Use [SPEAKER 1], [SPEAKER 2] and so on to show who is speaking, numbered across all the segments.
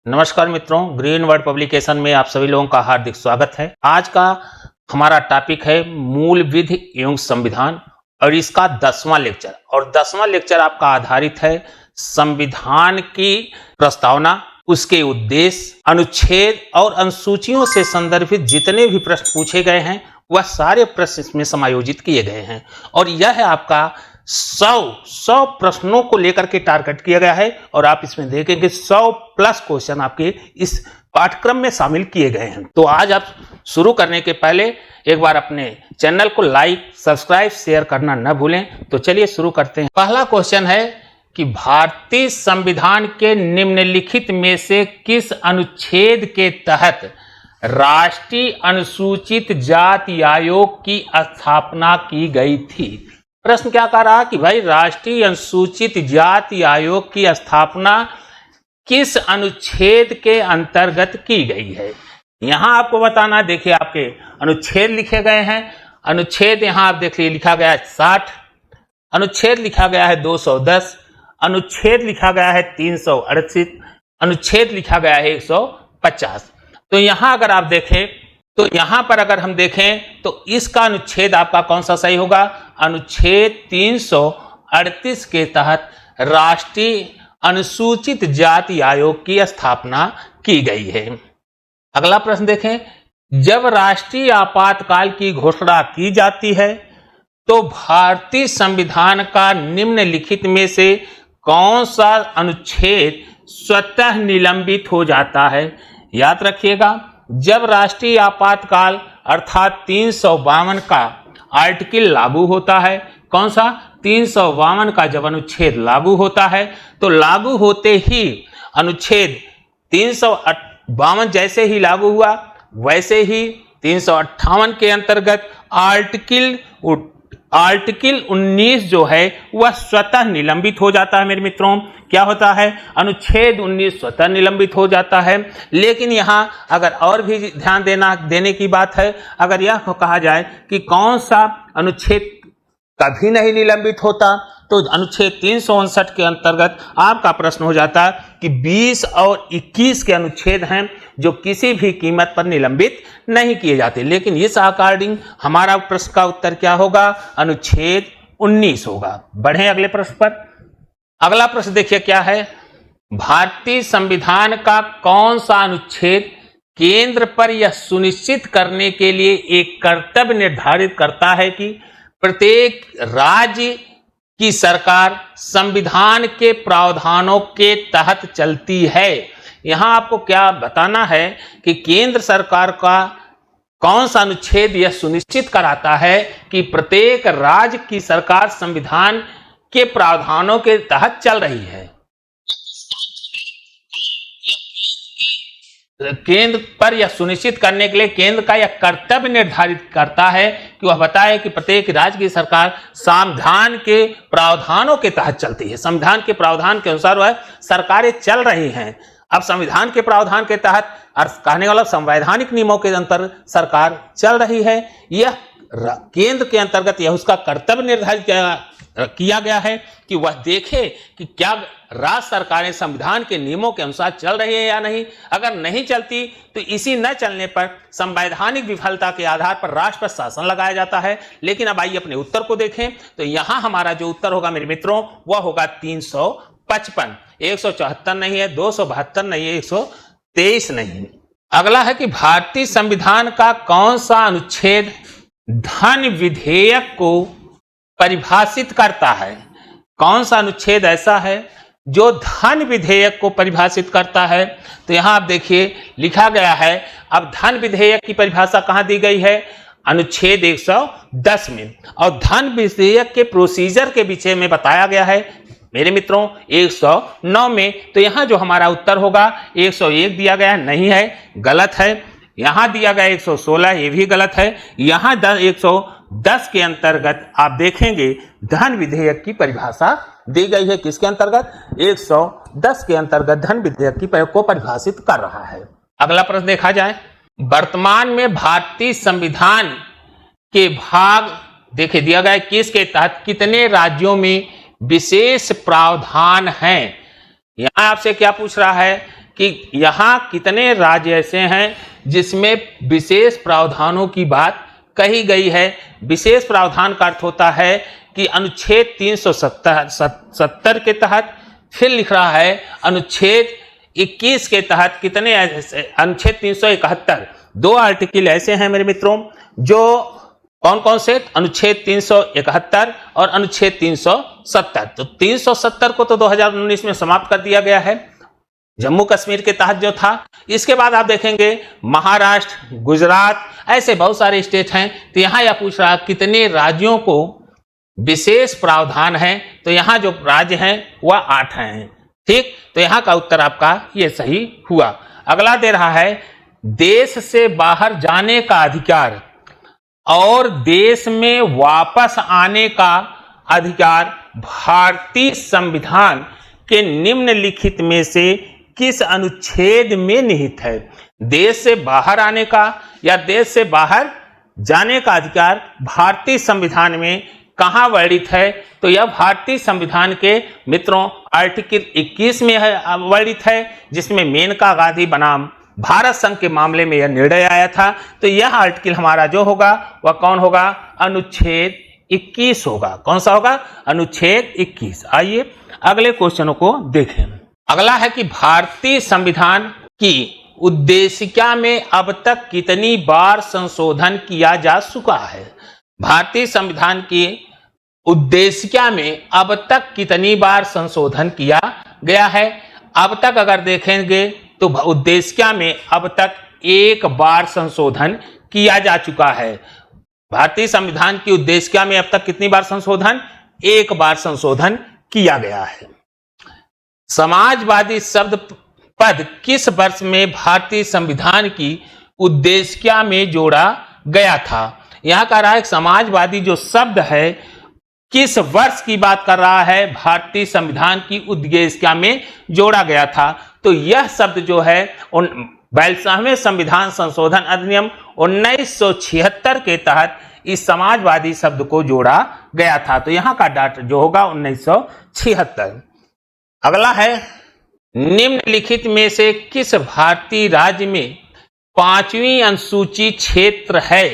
[SPEAKER 1] नमस्कार मित्रों, green word publication में आप सभी लोगों का हार्दिक स्वागत है। आज का हमारा टॉपिक है मूल विधि एवं संविधान और इसका 10वां लेक्चर। और 10वां लेक्चर आपका आधारित है संविधान की प्रस्तावना, उसके उद्देश्य, अनुच्छेद और अनुसूचियों से संदर्भित जितने भी प्रश्न पूछे गए हैं वह सारे प्रश्न इसमें समायोजित किए गए हैं। और यह है आपका 100 प्रश्नों को लेकर के टारगेट किया गया है और आप इसमें देखेंगे 100+ क्वेश्चन आपके इस पाठ्यक्रम में शामिल किए गए हैं। तो आज आप शुरू करने के पहले एक बार अपने चैनल को लाइक, सब्सक्राइब, शेयर करना न भूलें। तो चलिए शुरू करते हैं। पहला क्वेश्चन है कि भारतीय संविधान के निम्नलिखित में से किस अनुच्छेद के तहत राष्ट्रीय अनुसूचित जाति आयोग की स्थापना की गई थी। प्रश्न क्या कह रहा कि भाई राष्ट्रीय अनुसूचित जाति आयोग की स्थापना किस अनुच्छेद के अंतर्गत की गई है। यहां आपको बताना, देखिए आपके अनुच्छेद लिखे गए हैं। अनुच्छेद यहां आप देखिए लिखा गया है 60, अनुच्छेद लिखा गया है 210, अनुच्छेद लिखा गया है 338, अनुच्छेद लिखा गया है 150। तो यहां अगर आप देखें तो यहां पर अगर हम देखें तो इसका अनुच्छेद आपका कौन सा सही होगा। अनुच्छेद 338 के तहत राष्ट्रीय अनुसूचित जाति आयोग की स्थापना की गई है। अगला प्रश्न देखें, जब राष्ट्रीय आपातकाल की घोषणा की जाती है तो भारतीय संविधान का निम्नलिखित में से कौन सा अनुच्छेद स्वतः निलंबित हो जाता है। याद रखिएगा, जब राष्ट्रीय आपातकाल अर्थात 352 का आर्टिकल लागू होता है, कौन सा 352 का जब अनुच्छेद लागू होता है तो लागू होते ही अनुच्छेद 352 जैसे ही लागू हुआ वैसे ही 358 के अंतर्गत आर्टिकल 19 जो है वह स्वतः निलंबित हो जाता है। मेरे मित्रों, क्या होता है, अनुच्छेद 19 स्वतः निलंबित हो जाता है। लेकिन यहां अगर और भी ध्यान देने की बात है, अगर यह कहा जाए कि कौन सा अनुच्छेद कभी नहीं निलंबित होता तो अनुच्छेद 359 के अंतर्गत आपका प्रश्न हो जाता है कि 20 और 21 के अनुच्छेद हैं जो किसी भी कीमत पर निलंबित नहीं किए जाते। लेकिन इस अकॉर्डिंग हमारा प्रश्न का उत्तर क्या होगा, अनुच्छेद 19 होगा। बढ़े अगले प्रश्न पर। अगला प्रश्न देखिए क्या है, भारतीय संविधान का कौन सा अनुच्छेद केंद्र पर यह सुनिश्चित करने के लिए एक कर्तव्य निर्धारित करता है कि प्रत्येक राज्य की सरकार संविधान के प्रावधानों के तहत चलती है। यहां आपको क्या बताना है कि केंद्र सरकार का कौन सा अनुच्छेद यह सुनिश्चित कराता है कि प्रत्येक राज्य की सरकार संविधान के प्रावधानों के तहत चल रही है। केंद्र पर यह सुनिश्चित करने के लिए केंद्र का यह कर्तव्य निर्धारित करता है कि वह बताए कि प्रत्येक राज्य की सरकार संविधान के प्रावधानों के तहत चलती है। संविधान के प्रावधान के अनुसार वह सरकारें चल रही हैं। अब संविधान के प्रावधान के तहत कहने वाला संवैधानिक नियमों के अंतर सरकार चल रही है। यह केंद्र के अंतर्गत यह उसका कर्तव्य निर्धारित किया गया है कि वह देखे कि क्या राज्य सरकारें संविधान के नियमों के अनुसार चल रही है या नहीं। अगर नहीं चलती तो इसी न चलने पर संवैधानिक विफलता के आधार पर राष्ट्र पर शासन लगाया जाता है। लेकिन अब आइए अपने उत्तर को देखें तो यहां हमारा जो उत्तर होगा मेरे मित्रों वह होगा 355। 174 नहीं है, 272 नहीं है, 123 नहीं। अगला है कि भारतीय संविधान का कौन सा अनुच्छेद धन विधेयक को परिभाषित करता है। कौन सा अनुच्छेद ऐसा है जो धन विधेयक को परिभाषित करता है। तो यहां आप देखिए लिखा गया है। अब धन विधेयक की परिभाषा कहां दी गई है, अनुच्छेद 110 में। और धन विधेयक के प्रोसीजर के विषय में बताया गया है मेरे मित्रों 109 में। तो यहां जो हमारा उत्तर होगा 101 दिया गया नहीं है, गलत है। यहां दिया गया 116, ये भी गलत है। यहां 110 के अंतर्गत आप देखेंगे धन विधेयक की परिभाषा दी गई है। किसके अंतर्गत, 110 के अंतर्गत धन विधेयक की को परिभाषित कर रहा है। अगला प्रश्न देखा जाए, वर्तमान में भारतीय संविधान के भाग देखे दिया गया किसके तहत कितने राज्यों में विशेष प्रावधान हैं। यहां आपसे क्या पूछ रहा है कि यहाँ कितने राज्य ऐसे हैं जिसमें विशेष प्रावधानों की बात कही गई है। विशेष प्रावधान का अर्थ होता है कि अनुच्छेद 370 के तहत, फिर लिख रहा है अनुच्छेद 21 के तहत कितने, अनुच्छेद 371, 2 आर्टिकल ऐसे हैं मेरे मित्रों जो कौन कौन से, अनुच्छेद 371 और अनुच्छेद 370। तो 370 को तो 2019 में समाप्त कर दिया गया है जम्मू कश्मीर के तहत जो था। इसके बाद आप देखेंगे महाराष्ट्र, गुजरात, ऐसे बहुत सारे स्टेट हैं। तो यहाँ यह पूछ रहा कितने राज्यों को विशेष प्रावधान है, तो यहाँ जो राज्य हैं वह 8 हैं। ठीक, तो यहाँ का उत्तर आपका ये सही हुआ। अगला दे रहा है देश से बाहर जाने का अधिकार और देश में वापस आने का अधिकार भारतीय संविधान के निम्नलिखित में से किस अनुच्छेद में निहित है। देश से बाहर आने का या देश से बाहर जाने का अधिकार भारतीय संविधान में कहाँ वर्णित है, तो यह भारतीय संविधान के मित्रों आर्टिकल 21 में है, वर्णित है, जिसमें मेनका गांधी बनाम भारत संघ के मामले में यह निर्णय आया था। तो यह आर्टिकल हमारा जो होगा वह कौन होगा, अनुच्छेद 21 होगा। कौन सा होगा, अनुच्छेद 21। आइए अगले क्वेश्चनों को देखें। अगला है कि भारतीय संविधान की उद्देशिका में अब तक कितनी बार संशोधन किया जा चुका है। भारतीय संविधान की उद्देशिका में अब तक कितनी बार संशोधन किया गया है। अब तक अगर देखेंगे तो उद्देशिका में अब तक 1 बार संशोधन किया जा चुका है। भारतीय संविधान की उद्देशिका में अब तक कितनी बार संशोधन, 1 बार संशोधन किया गया है। समाजवादी शब्द पद किस वर्ष में भारतीय संविधान की उद्देशिका में जोड़ा गया था। यहां कह रहा है समाजवादी जो शब्द है किस वर्ष की बात कर रहा है, भारतीय संविधान की उद्देशिका में जोड़ा गया था। तो यह शब्द जो है 42वें संविधान संशोधन अधिनियम 1976 के तहत इस समाजवादी शब्द को जोड़ा गया था। तो यहां का डाटा जो होगा 1976। अगला है निम्नलिखित में से किस भारतीय राज्य में 5वीं अनुसूची क्षेत्र है।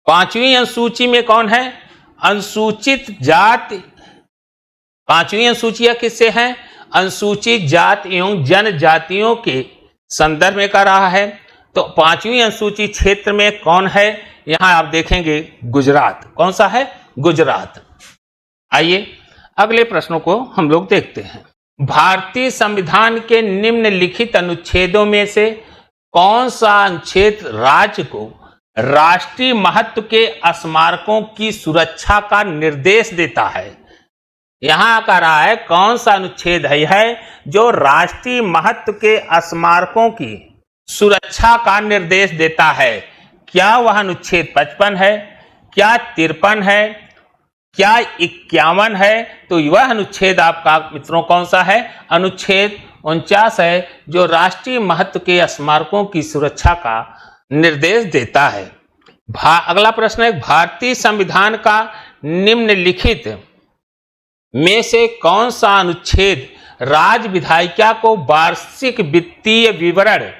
[SPEAKER 1] 5वीं अनुसूची में कौन है, अनुसूचित जाति। 5वीं अनुसूची किससे है, अनुसूचित जाति एवं जनजातियों के संदर्भ में कर रहा है। तो 5वीं अनुसूची क्षेत्र में कौन है, यहां आप देखेंगे गुजरात। कौन सा है, गुजरात। आइए अगले प्रश्नों को हम लोग देखते हैं। भारतीय संविधान के निम्नलिखित अनुच्छेदों में से कौन सा अनुच्छेद राज्य को राष्ट्रीय महत्व के स्मारकों की सुरक्षा का निर्देश देता है। यहां कह रहा है कौन सा अनुच्छेद है जो राष्ट्रीय महत्व के स्मारकों की सुरक्षा का निर्देश देता है। क्या वह अनुच्छेद 55 है, क्या 53 है, क्या 51 है। तो वह अनुच्छेद आपका मित्रों कौन सा है, अनुच्छेद 49 है, जो राष्ट्रीय महत्व के स्मारकों की सुरक्षा का निर्देश देता है। अगला प्रश्न है भारतीय संविधान का निम्नलिखित में से कौन सा अनुच्छेद राज्य विधायिका को वार्षिक वित्तीय विवरण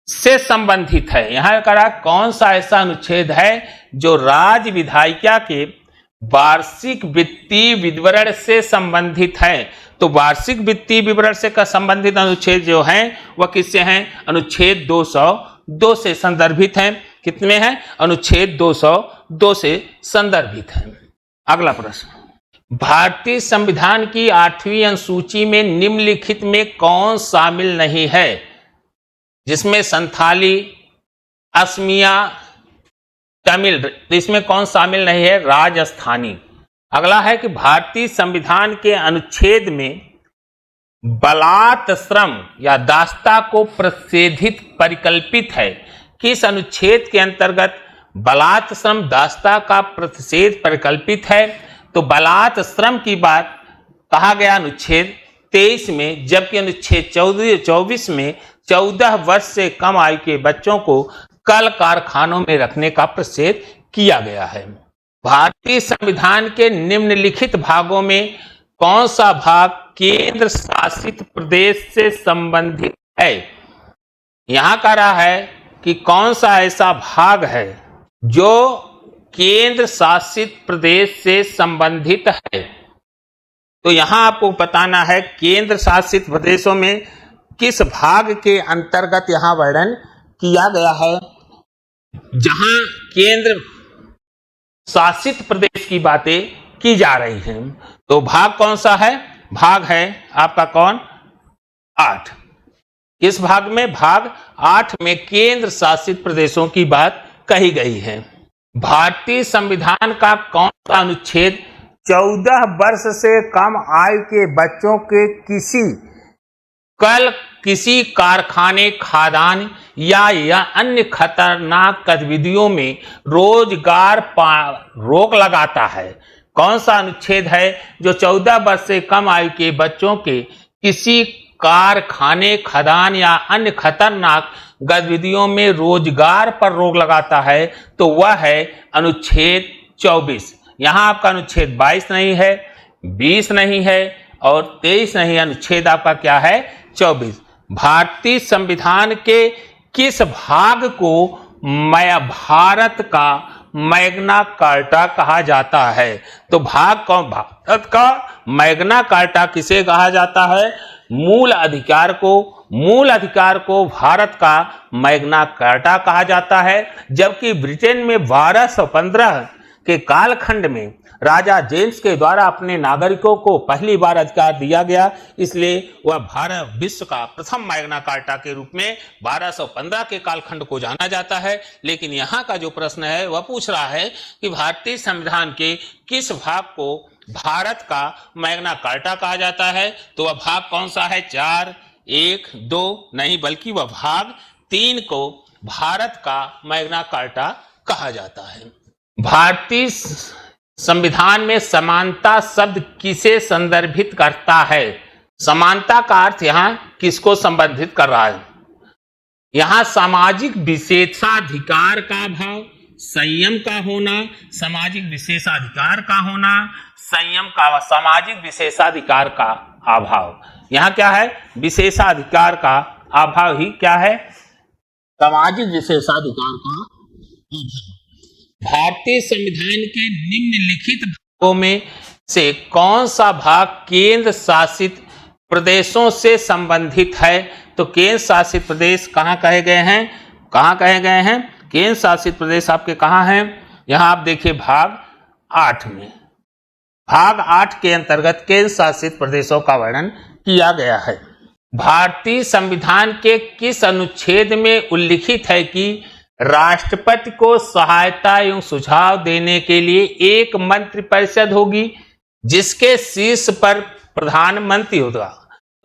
[SPEAKER 1] से संबंधित है। यहां कहा कौन सा ऐसा अनुच्छेद है जो राज्य विधायिका के वार्षिक वित्तीय विवरण से संबंधित है। तो वार्षिक वित्तीय विवरण से संबंधित अनुच्छेद जो है वह किससे हैं, अनुच्छेद 202 से संदर्भित हैं। कितने हैं, अनुच्छेद 202 से संदर्भित हैं। अगला प्रश्न, भारतीय संविधान की 8वीं अनुसूची में निम्नलिखित में कौन शामिल नहीं है, जिसमें संथाली, असमिया, तमिल, तो इसमें कौन शामिल नहीं है, राजस्थानी। अगला है कि भारतीय संविधान के अनुच्छेद में बलात् श्रम या दास्ता को प्रतिषेधित परिकल्पित है। किस अनुच्छेद के अंतर्गत बलात् श्रम दास्ता का प्रतिषेध परिकल्पित है। तो बलात् श्रम की बात कहा गया अनुच्छेद 23 में, जबकि अनुच्छेद 24 में 14 वर्ष से कम आयु के बच्चों को कल कारखानों में रखने का प्रतिषेध किया गया है। भारतीय संविधान के निम्नलिखित भागों में कौन सा भाग केंद्र शासित प्रदेश से संबंधित है? यहां कह रहा है कि कौन सा ऐसा भाग है जो केंद्र शासित प्रदेश से संबंधित है। तो यहां आपको बताना है केंद्र शासित प्रदेशों में किस भाग के अंतर्गत यहां वर्णन किया गया है। जहां केंद्र शासित प्रदेश की बातें की जा रही हैं, तो भाग कौन सा है? भाग है आपका कौन? 8। किस भाग में? भाग 8 में केंद्र शासित प्रदेशों की बात कही गई है। भारतीय संविधान का कौन सा अनुच्छेद 14 वर्ष से कम आयु के बच्चों के किसी कारखाने, खादान या अन्य खतरनाक गतिविधियों में रोजगार रोक लगाता है? कौन सा अनुच्छेद है जो 14 वर्ष से कम आयु के बच्चों के किसी कारखाने, खदान या अन्य खतरनाक गतिविधियों में रोजगार पर रोक लगाता है? तो वह है अनुच्छेद 24। यहां आपका अनुच्छेद 22 नहीं है, 20 नहीं है और 23 नहीं, अनुच्छेद आपका क्या है? 24। भारतीय संविधान के किस भाग को भारत का मैग्ना कार्टा कहा जाता है? तो भाग कौन? भारत का मैग्ना कार्टा किसे कहा जाता है? मूल अधिकार को भारत का मैग्ना कार्टा कहा जाता है। जबकि ब्रिटेन में 1215 के कालखंड में राजा जेम्स के द्वारा अपने नागरिकों को पहली बार अधिकार दिया गया, इसलिए वह भारत विश्व का प्रथम मैग्ना कार्टा के रूप में 1215 के कालखंड को जाना जाता है। लेकिन यहाँ का जो प्रश्न है वह पूछ रहा है कि भारतीय संविधान के किस भाग को भारत का मैग्ना कार्टा कहा जाता है? तो वह भाग कौन सा है? 4, 1, 2 नहीं, बल्कि वह भाग 3 को भारत का मैग्ना कार्टा कहा जाता है। भारतीय संविधान में समानता शब्द किसे संदर्भित करता है? समानता का अर्थ यहां किसको संबंधित कर रहा है? यहां सामाजिक विशेषाधिकार का भाव, संयम का होना, सामाजिक विशेषाधिकार का होना, संयम का, सामाजिक विशेषाधिकार का अभाव। यहां क्या है? विशेषाधिकार का अभाव ही क्या है? सामाजिक विशेषाधिकार का अभाव। भारतीय संविधान के निम्नलिखित भागों में से कौन सा भाग केंद्र शासित प्रदेशों से संबंधित है? तो केंद्र शासित प्रदेश कहां कहे गए हैं? कहां कहे गए हैं? केंद्र शासित प्रदेश आपके कहां हैं? यहां आप देखिए भाग 8 में। भाग 8 के अंतर्गत केंद्र शासित प्रदेशों का वर्णन किया गया है। भारतीय संविधान के किस अनुच्छेद में उल्लिखित है कि राष्ट्रपति को सहायता एवं सुझाव देने के लिए एक मंत्रिपरिषद होगी जिसके शीर्ष पर प्रधानमंत्री होगा?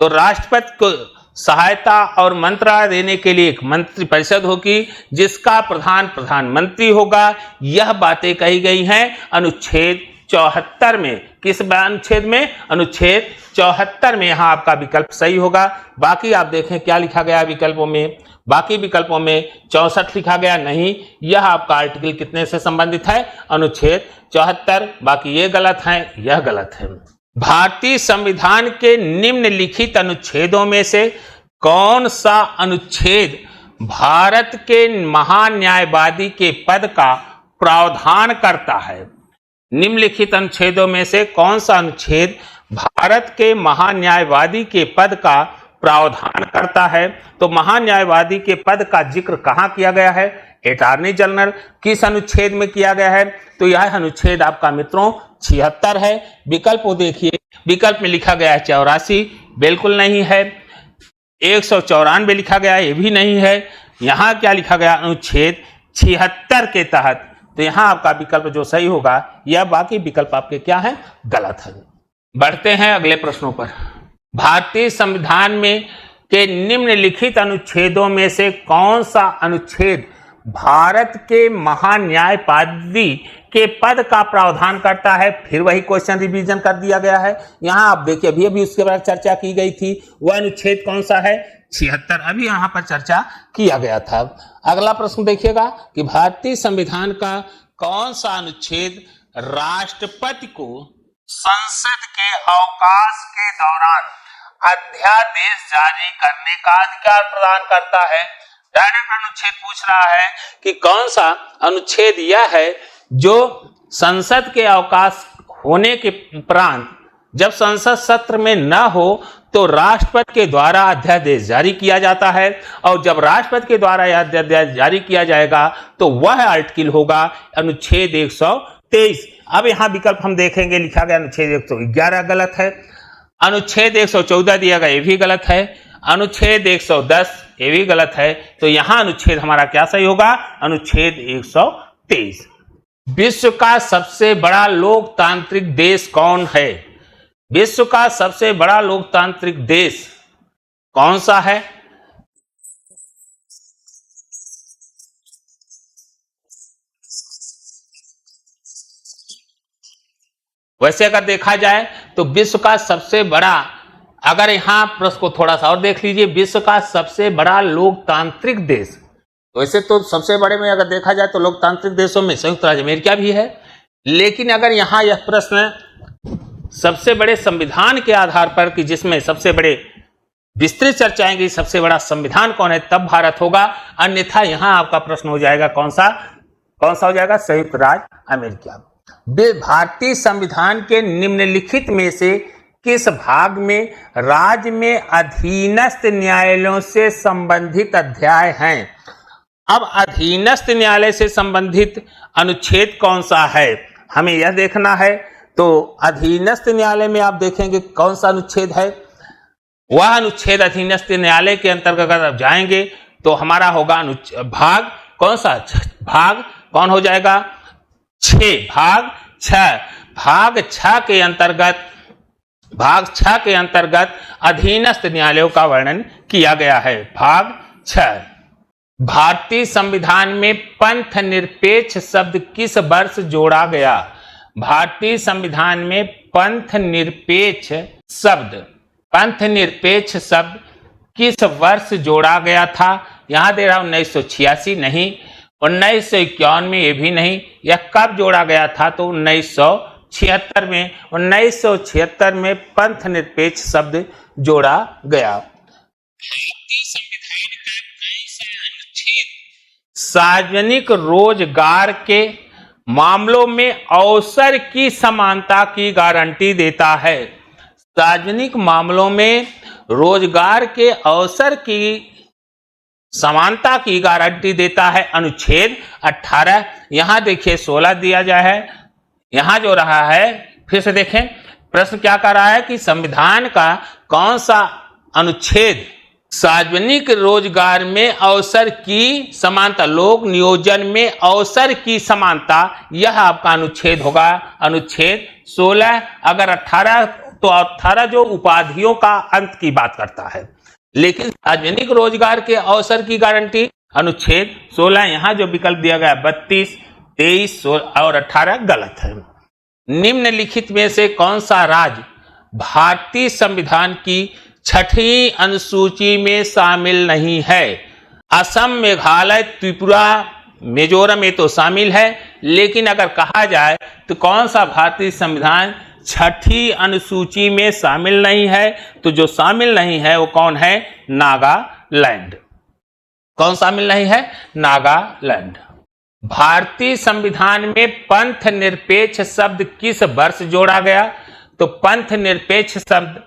[SPEAKER 1] तो राष्ट्रपति को सहायता और मंत्रालय देने के लिए एक मंत्रिपरिषद होगी जिसका प्रधानमंत्री होगा। यह बातें कही गई हैं अनुच्छेद 74 में। किस अनुच्छेद में? अनुच्छेद 74 में। यहां आपका विकल्प सही होगा। बाकी आप देखें क्या लिखा गया विकल्पों में। बाकी विकल्पों में 64 लिखा गया, नहीं, यह आपका आर्टिकल कितने से संबंधित है? अनुच्छेद 74। बाकी ये गलत है, यह गलत है। भारतीय संविधान के निम्नलिखित अनुच्छेदों में से कौन सा अनुच्छेद भारत के महान्यायवादी के पद का प्रावधान करता है? निम्नलिखित अनुच्छेदों में से कौन सा अनुच्छेद भारत के महान्यायवादी के पद का प्रावधान करता है? तो महान्यायवादी के पद का जिक्र कहां किया गया है? Attorney general. किस अनुच्छेद में किया गया है? तो यह अनुच्छेद आपका मित्रों 76 है। विकल्प को देखिए, विकल्प में लिखा गया है 84, बिल्कुल नहीं है। 194 लिखा गया है, ये भी नहीं है। यहां क्या लिखा गया? अनुच्छेद 76 के तहत। तो यहां आपका विकल्प जो सही होगा, यह बाकी विकल्प आपके क्या है? गलत है। बढ़ते हैं अगले प्रश्नों पर। भारतीय संविधान में के निम्नलिखित अनुच्छेदों में से कौन सा अनुच्छेद भारत के महान्यायवादी के पद का प्रावधान करता है? फिर वही क्वेश्चन रिवीजन कर दिया गया है। यहां आप देखिए, अभी उसके बारे में चर्चा की गई थी। वह अनुच्छेद कौन सा है? 76। अभी यहां पर चर्चा किया गया था। अगला प्रश्न देखिएगा कि भारतीय संविधान का कौन सा अनुच्छेद राष्ट्रपति को संसद के अवकाश के दौरान अध्यादेश जारी करने का अधिकार प्रदान करता है। डायरेक्ट अनुच्छेद पूछ रहा है कि कौन सा अनुच्छेद यह है जो संसद के अवकाश होने के उपरांत जब संसद सत्र में न हो तो राष्ट्रपति के द्वारा अध्यादेश जारी किया जाता है, और जब राष्ट्रपति के द्वारा यह अध्यादेश जारी किया जाएगा तो वह आर्टिकल होगा अनुच्छेद 123। अब यहां विकल्प हम देखेंगे, लिखा गया अनुच्छेद 111 गलत है, अनुच्छेद 114 दिया गया ये भी गलत है, अनुच्छेद 110 ये भी गलत है। तो यहां अनुच्छेद हमारा क्या सही होगा? अनुच्छेद 123। विश्व का सबसे बड़ा लोकतांत्रिक देश कौन है? विश्व का सबसे बड़ा लोकतांत्रिक देश कौन सा है? वैसे अगर देखा जाए तो विश्व का सबसे बड़ा, अगर यहां प्रश्न को थोड़ा सा और देख लीजिए, विश्व का सबसे बड़ा लोकतांत्रिक देश, वैसे तो सबसे बड़े में अगर देखा जाए तो लोकतांत्रिक देशों में संयुक्त राज्य अमेरिका भी है, लेकिन अगर यहां यह प्रश्न सबसे बड़े संविधान के आधार पर कि जिसमें सबसे बड़े विस्तृत चर्चाएं की सबसे बड़ा संविधान कौन है, तब भारत होगा। अन्यथा यहां आपका प्रश्न हो जाएगा कौन सा हो जाएगा? संयुक्त राज्य अमेरिका। भारतीय संविधान के निम्नलिखित में से किस भाग में राज्य में अधीनस्थ न्यायालयों से संबंधित अध्याय हैं? अब अधीनस्थ न्यायालय से संबंधित अनुच्छेद कौन सा है, हमें यह देखना है। तो अधीनस्थ न्यायालय में आप देखेंगे कौन सा अनुच्छेद है, वह अनुच्छेद अधीनस्थ न्यायालय के अंतर्गत अगर आप जाएंगे तो हमारा होगा भाग कौन सा? भाग कौन हो जाएगा? 6, भाग 6। भाग 6 के अंतर्गत अधीनस्थ न्यायालयों का वर्णन किया गया है। भाग 6। भारतीय संविधान में पंथ निरपेक्ष शब्द किस वर्ष जोड़ा गया? भारतीय संविधान में पंथ निरपेक्ष शब्द किस वर्ष जोड़ा गया था? यहां दे रहा 1986 नहीं, 1951 में ये भी नहीं, यह कब जोड़ा गया था? तो 1976 में। 1976 में पंथ निरपेक्ष शब्द जोड़ा गया। सार्वजनिक रोजगार के मामलों में अवसर की समानता की गारंटी देता है। सार्वजनिक मामलों में रोजगार के अवसर की समानता की गारंटी देता है अनुच्छेद 18। यहां देखिए 16 दिया गया है, यहां जो रहा है फिर से देखें, प्रश्न क्या कर रहा है कि संविधान का कौन सा अनुच्छेद सार्वजनिक रोजगार में अवसर की समानता, लोक नियोजन में अवसर की समानता, यह आपका अनुच्छेद होगा अनुच्छेद 16। अगर 18 तो 18 जो उपाधियों का अंत की बात करता है, लेकिन सार्वजनिक रोजगार के अवसर की गारंटी अनुच्छेद 16। यहां जो विकल्प दिया गया 32, 23, 16 और 18 गलत है। निम्नलिखित में से कौन सा राज्य भारतीय संविधान की 6वीं अनुसूची में शामिल नहीं है? असम, मेघालय, त्रिपुरा, मिजोरम में तो शामिल है, लेकिन अगर कहा जाए तो कौन सा भारतीय संविधान 6वीं अनुसूची में शामिल नहीं है? तो जो शामिल नहीं है वो कौन है? नागालैंड। कौन शामिल नहीं है? नागालैंड। भारतीय संविधान में पंथ निरपेक्ष शब्द किस वर्ष जोड़ा गया? तो पंथ निरपेक्ष शब्द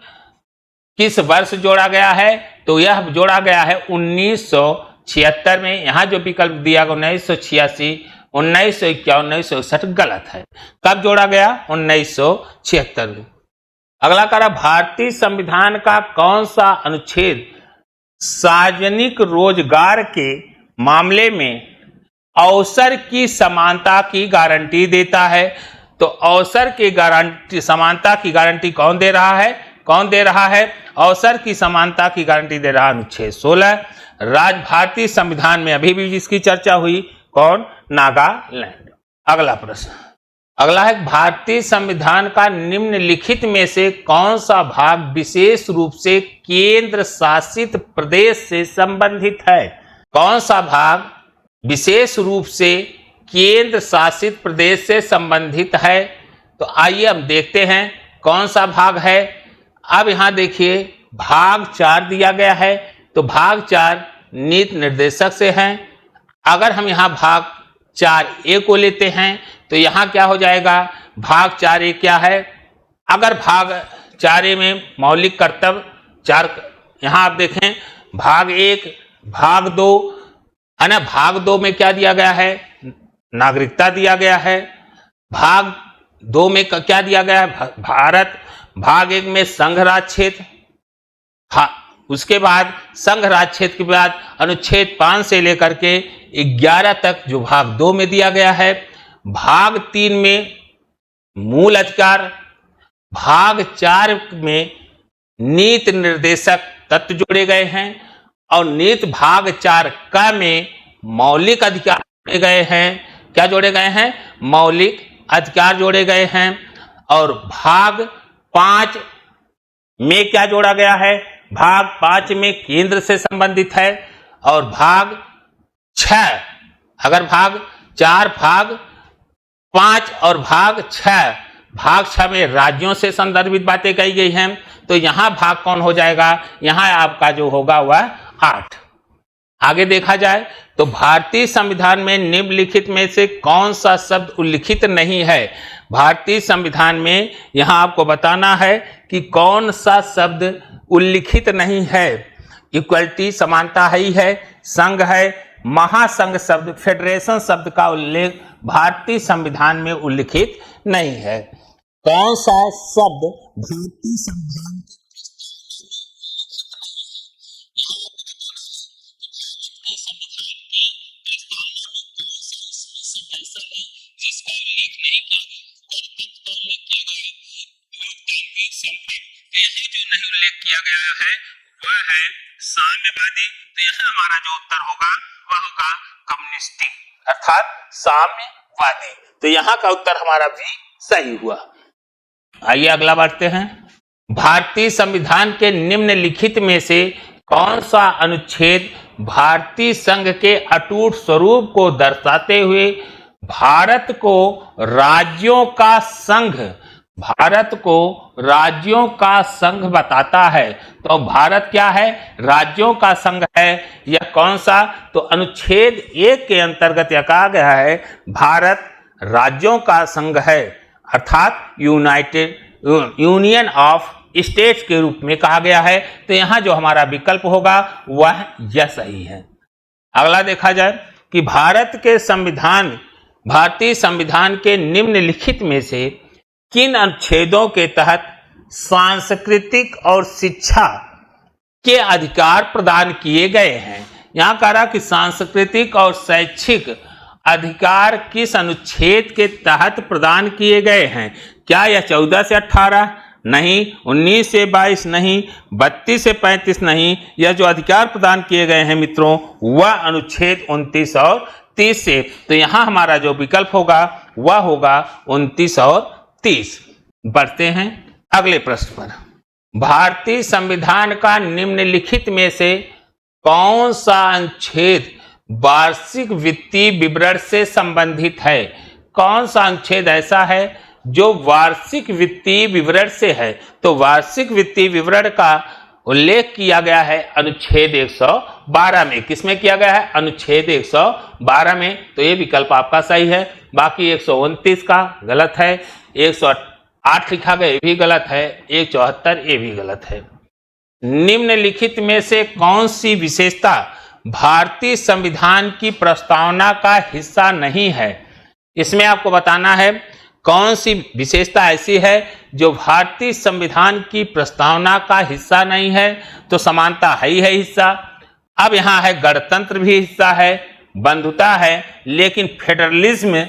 [SPEAKER 1] किस वर्ष जोड़ा गया है? तो यह जोड़ा गया है 1976 में। यहां जो विकल्प दिया गया 1986, 1951, 1961 गलत है। कब जोड़ा गया? 1976 में। अगला करा, भारतीय संविधान का कौन सा अनुच्छेद सार्वजनिक रोजगार के मामले में अवसर की समानता की गारंटी देता है? तो अवसर की गारंटी, समानता की गारंटी कौन दे रहा है? अवसर की समानता की गारंटी दे रहा अनुच्छेद 16। भारतीय संविधान में अभी भी जिसकी चर्चा हुई कौन? नागालैंड। अगला प्रश्न, अगला है भारतीय संविधान का निम्नलिखित में से कौन सा भाग विशेष रूप से केंद्र शासित प्रदेश से संबंधित है? कौन सा भाग विशेष रूप से केंद्र शासित प्रदेश से संबंधित है? तो आइए हम देखते हैं कौन सा भाग है। अब यहां देखिए भाग 4 दिया गया है, तो भाग 4 नीति निर्देशक से है। अगर हम यहाँ भाग 4A को लेते हैं तो यहाँ क्या हो जाएगा, भाग 4A क्या है, अगर भाग 4A में मौलिक कर्तव्य 4, यहाँ आप देखें भाग 1 भाग 2 है ना, भाग 2 में क्या दिया गया है, नागरिकता दिया गया है। भाग 2 में क्या दिया गया है, भारत। भाग 1 में संघ राज्य क्षेत्र, उसके बाद संघ राज्य क्षेत्र के बाद अनुच्छेद 5 से लेकर के 11 तक जो भाग 2 में दिया गया है। भाग 3 में मूल अधिकार, भाग 4 में नीति निर्देशक तत्व जोड़े गए हैं और नीति भाग 4 का में मौलिक अधिकार जोड़े गए हैं। क्या जोड़े गए हैं, मौलिक अधिकार जोड़े गए हैं। और भाग 5 में क्या जोड़ा गया है, भाग 5 में केंद्र से संबंधित है। और भाग 6, अगर भाग 4 भाग 5 और भाग 6 में राज्यों से संदर्भित बातें कही गई हैं, तो यहां भाग कौन हो जाएगा, यहां आपका जो होगा वह 8। आगे देखा जाए तो भारतीय संविधान में निम्नलिखित में से कौन सा शब्द उल्लिखित नहीं है। भारतीय संविधान में यहां आपको बताना है कि कौन सा शब्द उल्लिखित नहीं है। इक्वलिटी समानता ही है, संघ है, महासंघ शब्द फेडरेशन शब्द का उल्लेख भारतीय संविधान में उल्लिखित नहीं है। कौन सा शब्द भारतीय संविधान नहीं उल्लेख किया गया है वह है साम्यवादी। तो यहाँ हमारा जो उत्तर होगा वह होगा कम्युनिस्टिक, अर्थात साम्यवादी। तो यहाँ का उत्तर हमारा भी सही हुआ। आइए अगला बढ़ते हैं। भारतीय संविधान के निम्नलिखित में से कौन सा अनुच्छेद भारतीय संघ के अटूट स्वरूप को दर्शाते हुए भारत को राज्यों राज्यों का संघ बताता है। तो भारत क्या है, राज्यों का संघ है। यह कौन सा, तो अनुच्छेद 1 के अंतर्गत यह कहा गया है भारत राज्यों का संघ है, अर्थात यूनियन ऑफ स्टेट्स के रूप में कहा गया है। तो यहां जो हमारा विकल्प होगा वह यह सही है। अगला देखा जाए कि भारतीय संविधान के निम्नलिखित में से किन अनुच्छेदों के तहत सांस्कृतिक और शिक्षा के अधिकार प्रदान किए गए हैं। यहां कह रहा कि सांस्कृतिक और शैक्षिक अधिकार किस अनुच्छेद के तहत प्रदान किए गए हैं। क्या यह 14 से 18 नहीं, 19 से 22 नहीं, 32 से 35 नहीं। यह जो अधिकार प्रदान किए गए हैं मित्रों वह अनुच्छेद 29 और 30 से। तो यहां हमारा जो विकल्प होगा वह होगा 29 और 30। बढ़ते हैं अगले प्रश्न पर। भारतीय संविधान का निम्नलिखित में से कौन सा अनुच्छेद वार्षिक वित्तीय विवरण से संबंधित है। कौन सा अनुच्छेद ऐसा है जो वार्षिक वित्तीय विवरण से है। तो वार्षिक वित्तीय विवरण का उल्लेख किया गया है अनुच्छेद 112 में। किसमें किया गया है, अनुच्छेद 112 में। तो ये विकल्प आपका सही है। बाकी 129 का गलत है, 108 लिखा गया ये भी गलत है, 174 ये भी गलत है। निम्नलिखित में से कौन सी विशेषता भारतीय संविधान की प्रस्तावना का हिस्सा नहीं है। इसमें आपको बताना है कौन सी विशेषता ऐसी है जो भारतीय संविधान की प्रस्तावना का हिस्सा नहीं है। तो समानता ही है हिस्सा। अब यहां है गणतंत्र भी हिस्सा है, बंधुता है, लेकिन फेडरलिज्म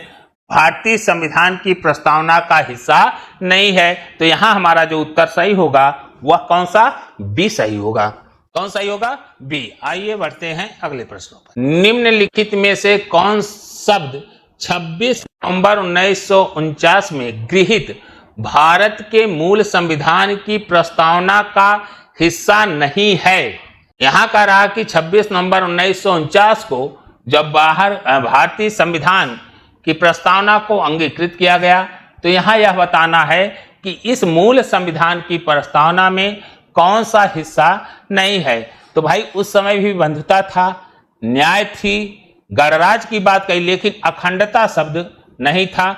[SPEAKER 1] भारतीय संविधान की प्रस्तावना का हिस्सा नहीं है। तो यहां हमारा जो उत्तर सही होगा वह कौन सा, बी सही होगा। कौन सही होगा, बी। आइए बढ़ते हैं अगले प्रश्नों पर। निम्नलिखित में से कौन शब्द 26 नवंबर 1949 में गृहीत भारत के मूल संविधान की प्रस्तावना का हिस्सा नहीं है। यहां कह रहा कि 26 नवंबर 1949 को जब भारतीय संविधान की प्रस्तावना को अंगीकृत किया गया तो यहाँ यह बताना है कि इस मूल संविधान की प्रस्तावना में कौन सा हिस्सा नहीं है। तो भाई उस समय भी बंधुता था, न्याय थी, गणराज की बात कही, लेकिन अखंडता शब्द नहीं था।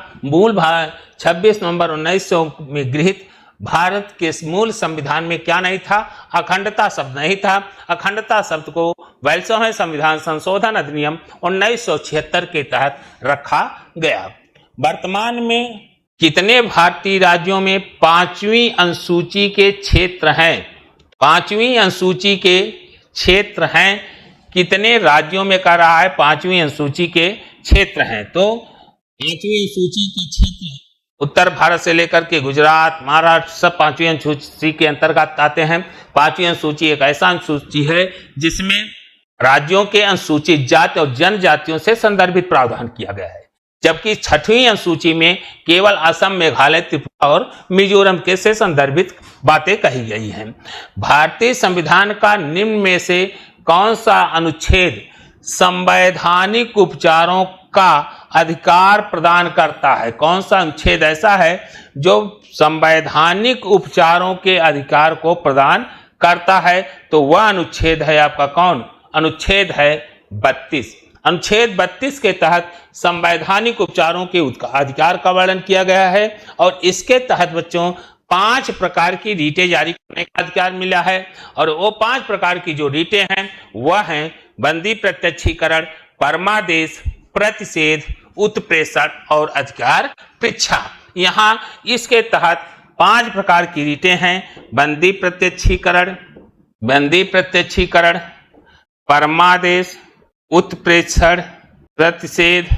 [SPEAKER 1] 26 नवंबर 1900 में गृहीत भारत के मूल संविधान में क्या नहीं था? अखंडता शब्द नहीं था। अखंडता शब्द को 42वें संविधान संशोधन अधिनियम 1976 के तहत रखा गया। वर्तमान में कितने भारतीय राज्यों में 5वीं अनुसूची के क्षेत्र हैं? 5वीं अनुसूची के क्षेत्र हैं, कितने राज्यों में कर रहा है? 5वीं अनुसूची के क्षेत्र हैं। तो 5वीं अनुसूची के क्षेत्र उत्तर भारत से लेकर के गुजरात, महाराष्ट्र सब 5वीं अनुसूची के अंतर्गत आते हैं। 5वीं अनुसूची एक ऐसा अनुसूची है जिसमें राज्यों के अनुसूचित जाति और जनजातियों से संदर्भित प्रावधान किया गया है, जबकि 6वीं अनुसूची में केवल असम, मेघालय, त्रिपुरा और मिजोरम के से संदर्भित बातें कही गई हैं। भारतीय संविधान का निम्न में से कौन सा अनुच्छेद संवैधानिक उपचारों का अधिकार प्रदान करता है? कौन सा अनुच्छेद ऐसा है जो संवैधानिक उपचारों के अधिकार को प्रदान करता है? तो वह अनुच्छेद है आपका कौन? अनुच्छेद है 32। अनुच्छेद 32 के तहत संवैधानिक उपचारों के अधिकार का वर्णन किया गया है और इसके तहत बच्चों 5 प्रकार की रीटें जारी करने का अधिकार मिला है। और वो 5 प्रकार की जो रीटें हैं वह हैं बंदी प्रत्यक्षीकरण, परमादेश, प्रतिषेध, उत्प्रेषण और अधिकार पृच्छा। यहाँ इसके तहत 5 प्रकार की रीटें हैं: बंदी प्रत्यक्षीकरण, परमादेश, उत्प्रेषण, प्रतिषेध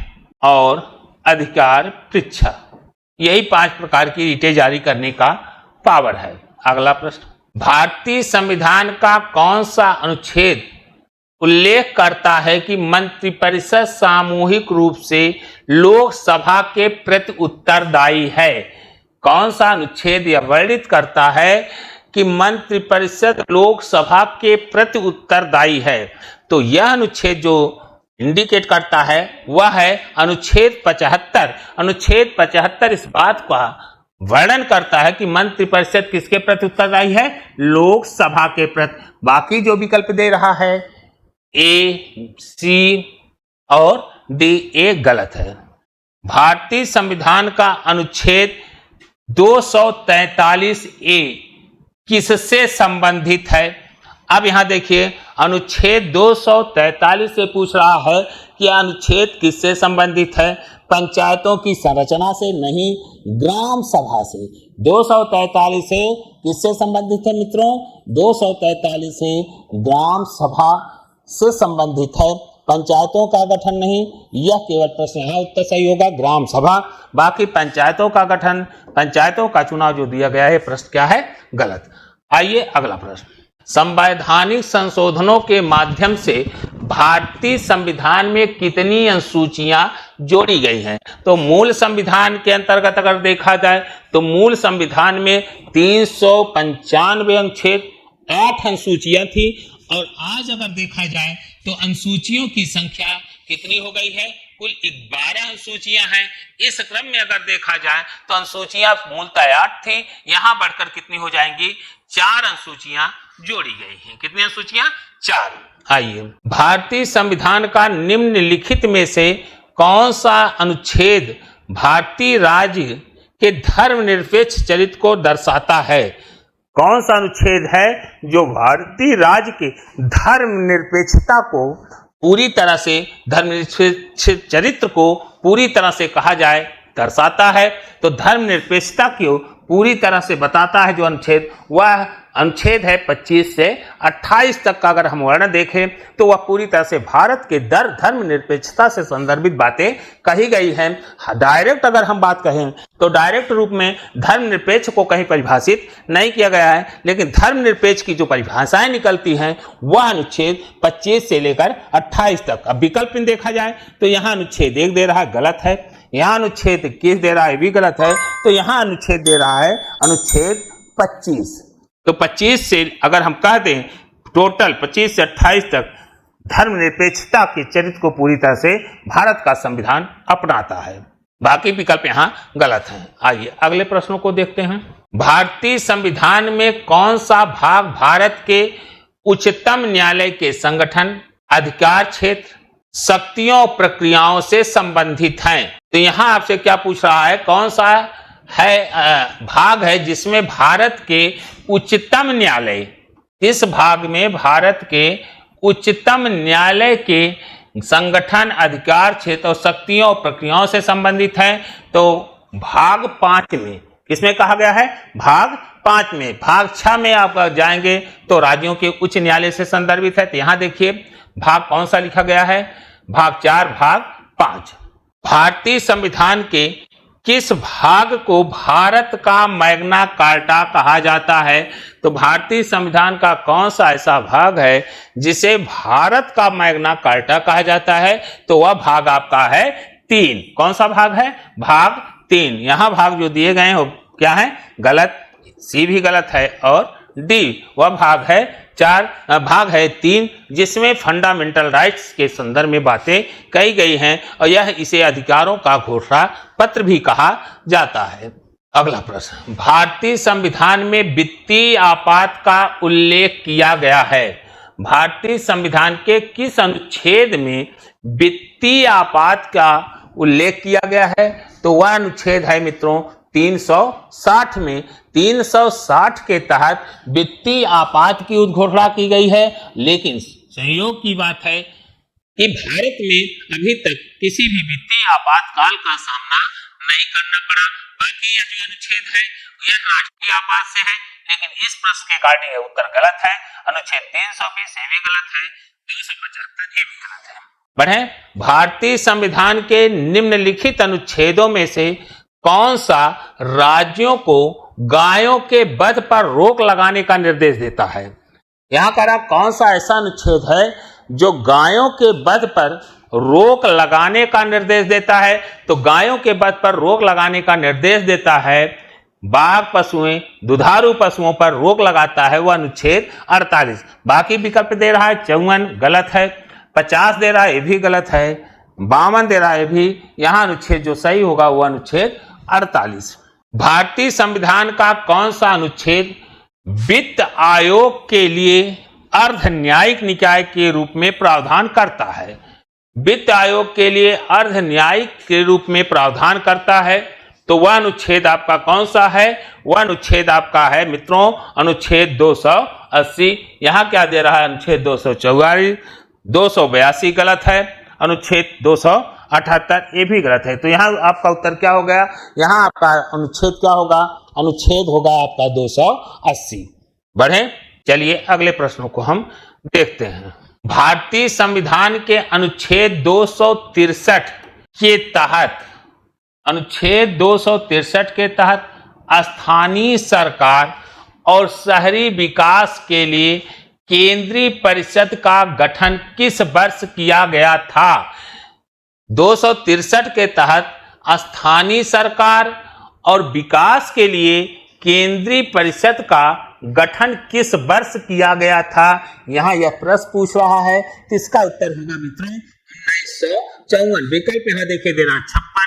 [SPEAKER 1] और अधिकार पृच्छा। यही 5 प्रकार की रीटें जारी करने का पावर है। अगला प्रश्न, भारतीय संविधान का कौन सा अनुच्छेद उल्लेख करता है कि मंत्रिपरिषद सामूहिक रूप से लोकसभा के प्रति उत्तरदायी है? कौन सा अनुच्छेद यह वर्णित करता है कि मंत्रिपरिषद लोकसभा के प्रति उत्तरदायी है? तो यह अनुच्छेद जो इंडिकेट करता है वह है अनुच्छेद 75। अनुच्छेद 75 इस बात का वर्णन करता है कि मंत्रिपरिषद किसके प्रति उत्तरदायी है? लोकसभा के प्रति। बाकी जो विकल्प दे रहा है ए, सी और डी, ए गलत है। भारतीय संविधान का अनुच्छेद 243 ए किससे संबंधित है? अब यहां देखिए अनुच्छेद 243 से पूछ रहा है कि अनुच्छेद किससे संबंधित है? पंचायतों की संरचना से नहीं, ग्राम सभा से। 243 से किससे संबंधित है मित्रों? 243 से ग्राम सभा से संबंधित है, पंचायतों का गठन नहीं। यह केवल प्रश्न है, उत्तर सही होगा ग्राम सभा। बाकी पंचायतों का गठन, पंचायतों का चुनाव जो दिया गया है प्रश्न क्या है? गलत। आइए अगला प्रश्न, संवैधानिक संशोधनों के माध्यम से भारतीय संविधान में कितनी अनुसूचियां जोड़ी गई हैं? तो मूल संविधान के अंतर्गत अगर देखा जाए तो मूल संविधान में 395 अनुच्छेद, 8 अनुसूचियां थी और आज अगर देखा जाए तो अनुसूचियों की संख्या कितनी हो गई है? कुल 12 अनुसूचियां हैं। इस क्रम में अगर देखा जाए तो अनुसूचियां मूलतः 8 थी, यहां बढ़कर कितनी हो जाएंगी? 4 अनुसूचियां जोड़ी गई हैं। कितनी अनुसूचियां? 4। आइए, भारतीय संविधान का निम्नलिखित में से कौन सा अनुच्छेद भारतीय राज्य के धर्मनिरपेक्ष चरित्र को दर्शाता है? कौन सा अनुच्छेद है जो भारतीय राज्य के धर्मनिरपेक्षता को पूरी तरह से, धर्मनिरपेक्ष चरित्र को पूरी तरह से कहा जाए दर्शाता है? तो धर्मनिरपेक्षता को पूरी तरह से बताता है जो अनुच्छेद, वह अनुच्छेद है 25 से 28 तक का अगर हम वर्णन देखें तो वह पूरी तरह से भारत के धर्मनिरपेक्षता से संदर्भित बातें कही गई हैं। डायरेक्ट अगर हम बात कहें तो डायरेक्ट रूप में धर्मनिरपेक्ष को कहीं परिभाषित नहीं किया गया है, लेकिन धर्मनिरपेक्ष की जो परिभाषाएं निकलती हैं वह अनुच्छेद 25 से लेकर 28 तक। अब विकल्प में देखा जाए तो यहाँ अनुच्छेद 1 दे रहा है, गलत है। यहाँ अनुच्छेद 21 दे रहा है, भी गलत है। तो यहाँ अनुच्छेद दे रहा है अनुच्छेद 25। तो 25 से अगर हम कह दें टोटल 25 से 28 तक धर्मनिरपेक्षता के चरित्र को पूरी तरह से भारत का संविधान अपनाता है। बाकी विकल्प यहाँ गलत हैं। आइए अगले प्रश्नों को देखते हैं। भारतीय संविधान में कौन सा भाग भारत के उच्चतम न्यायालय के संगठन, अधिकार क्षेत्र, शक्तियों और प्रक्रियाओं से संबंधित है? तो यहां आपसे क्या पूछ रहा है, कौन सा है भाग है जिसमें भारत के उच्चतम न्यायालय, इस भाग में भारत के उच्चतम न्यायालय के संगठन, अधिकार क्षेत्र और शक्तियों और प्रक्रियाओं से संबंधित है? तो भाग 5 में, किसमें कहा गया है? भाग 5 में। भाग 6 में आप जाएंगे तो राज्यों के उच्च न्यायालय से संदर्भित है। तो यहां देखिए भाग कौन सा लिखा गया है, भाग 4, भाग 5। भारतीय संविधान के किस भाग को भारत का मैग्ना कार्टा कहा जाता है? तो भारतीय संविधान का कौन सा ऐसा भाग है जिसे भारत का मैग्ना कार्टा कहा जाता है? तो वह भाग आपका है 3। कौन सा भाग है? भाग 3। यहां भाग जो दिए गए हैं वो क्या है? गलत, सी भी गलत है और डी वह भाग है 4, भाग है 3 जिसमें फंडामेंटल राइट्स के संदर्भ में बातें कही गई हैं और यह इसे अधिकारों का घोषणा पत्र भी कहा जाता है। अगला प्रश्न, भारतीय संविधान में वित्तीय आपात का उल्लेख किया गया है? भारतीय संविधान के किस अनुच्छेद में वित्तीय आपात का उल्लेख किया गया है? तो वह अनुच्छेद है मित्रों 360 में। 360 के तहत वित्तीय आपात की उद्घोषणा की गई है, लेकिन संयोग की बात है कि भारत में अभी तक किसी भी वित्तीय आपातकाल का सामना नहीं करना पड़ा। बाकी यह जो अनुच्छेद है यह राष्ट्रीय आपात से है, लेकिन इस प्रश्न के अकॉर्डिंग उत्तर गलत है। अनुच्छेद 320 ये भी गलत है, 275 ये भी गलत है। बढ़े, भारतीय संविधान के निम्नलिखित अनुच्छेदों में से कौन सा राज्यों को गायों के वध पर रोक लगाने का निर्देश देता है? यहां कह रहा कौन सा ऐसा अनुच्छेद है जो गायों के वध पर रोक लगाने का निर्देश देता है? तो गायों के वध पर रोक लगाने का निर्देश देता है, बाघ पशुएं, दुधारू पशुओं पर रोक लगाता है वह अनुच्छेद 48। बाकी विकल्प दे रहा है 54 गलत है, 50 दे रहा है ये भी गलत है, 52 दे रहा है भी। यहां अनुच्छेद जो सही होगा वह अनुच्छेद 48। भारतीय संविधान का कौन सा अनुच्छेद वित्त आयोग के लिए अर्ध न्यायिक निकाय के रूप में प्रावधान करता है? वित्त आयोग के लिए अर्ध न्यायिक के रूप में प्रावधान करता है तो वह अनुच्छेद आपका कौन सा है? वह अनुच्छेद आपका है मित्रों अनुच्छेद 280। यहां क्या दे रहा है? अनुच्छेद 244, 282 गलत है, अनुच्छेद 278 ये भी गलत है। तो यहाँ आपका उत्तर क्या हो गया? यहाँ आपका अनुच्छेद क्या होगा? अनुच्छेद होगा आपका 280। बढ़े, चलिए अगले प्रश्नों को हम देखते हैं। भारतीय संविधान के अनुच्छेद 263 के तहत, अनुच्छेद 263 के तहत स्थानीय सरकार और शहरी विकास के लिए केंद्रीय परिषद का गठन किस वर्ष किया गया था? 263 के तहत स्थानीय सरकार और विकास के लिए केंद्रीय परिषद का गठन किस वर्ष किया गया था? यहां यह प्रश्न पूछ रहा है, तो इसका उत्तर होगा मित्रों 1954। विकल्प यहां देखिए दे रहा 56,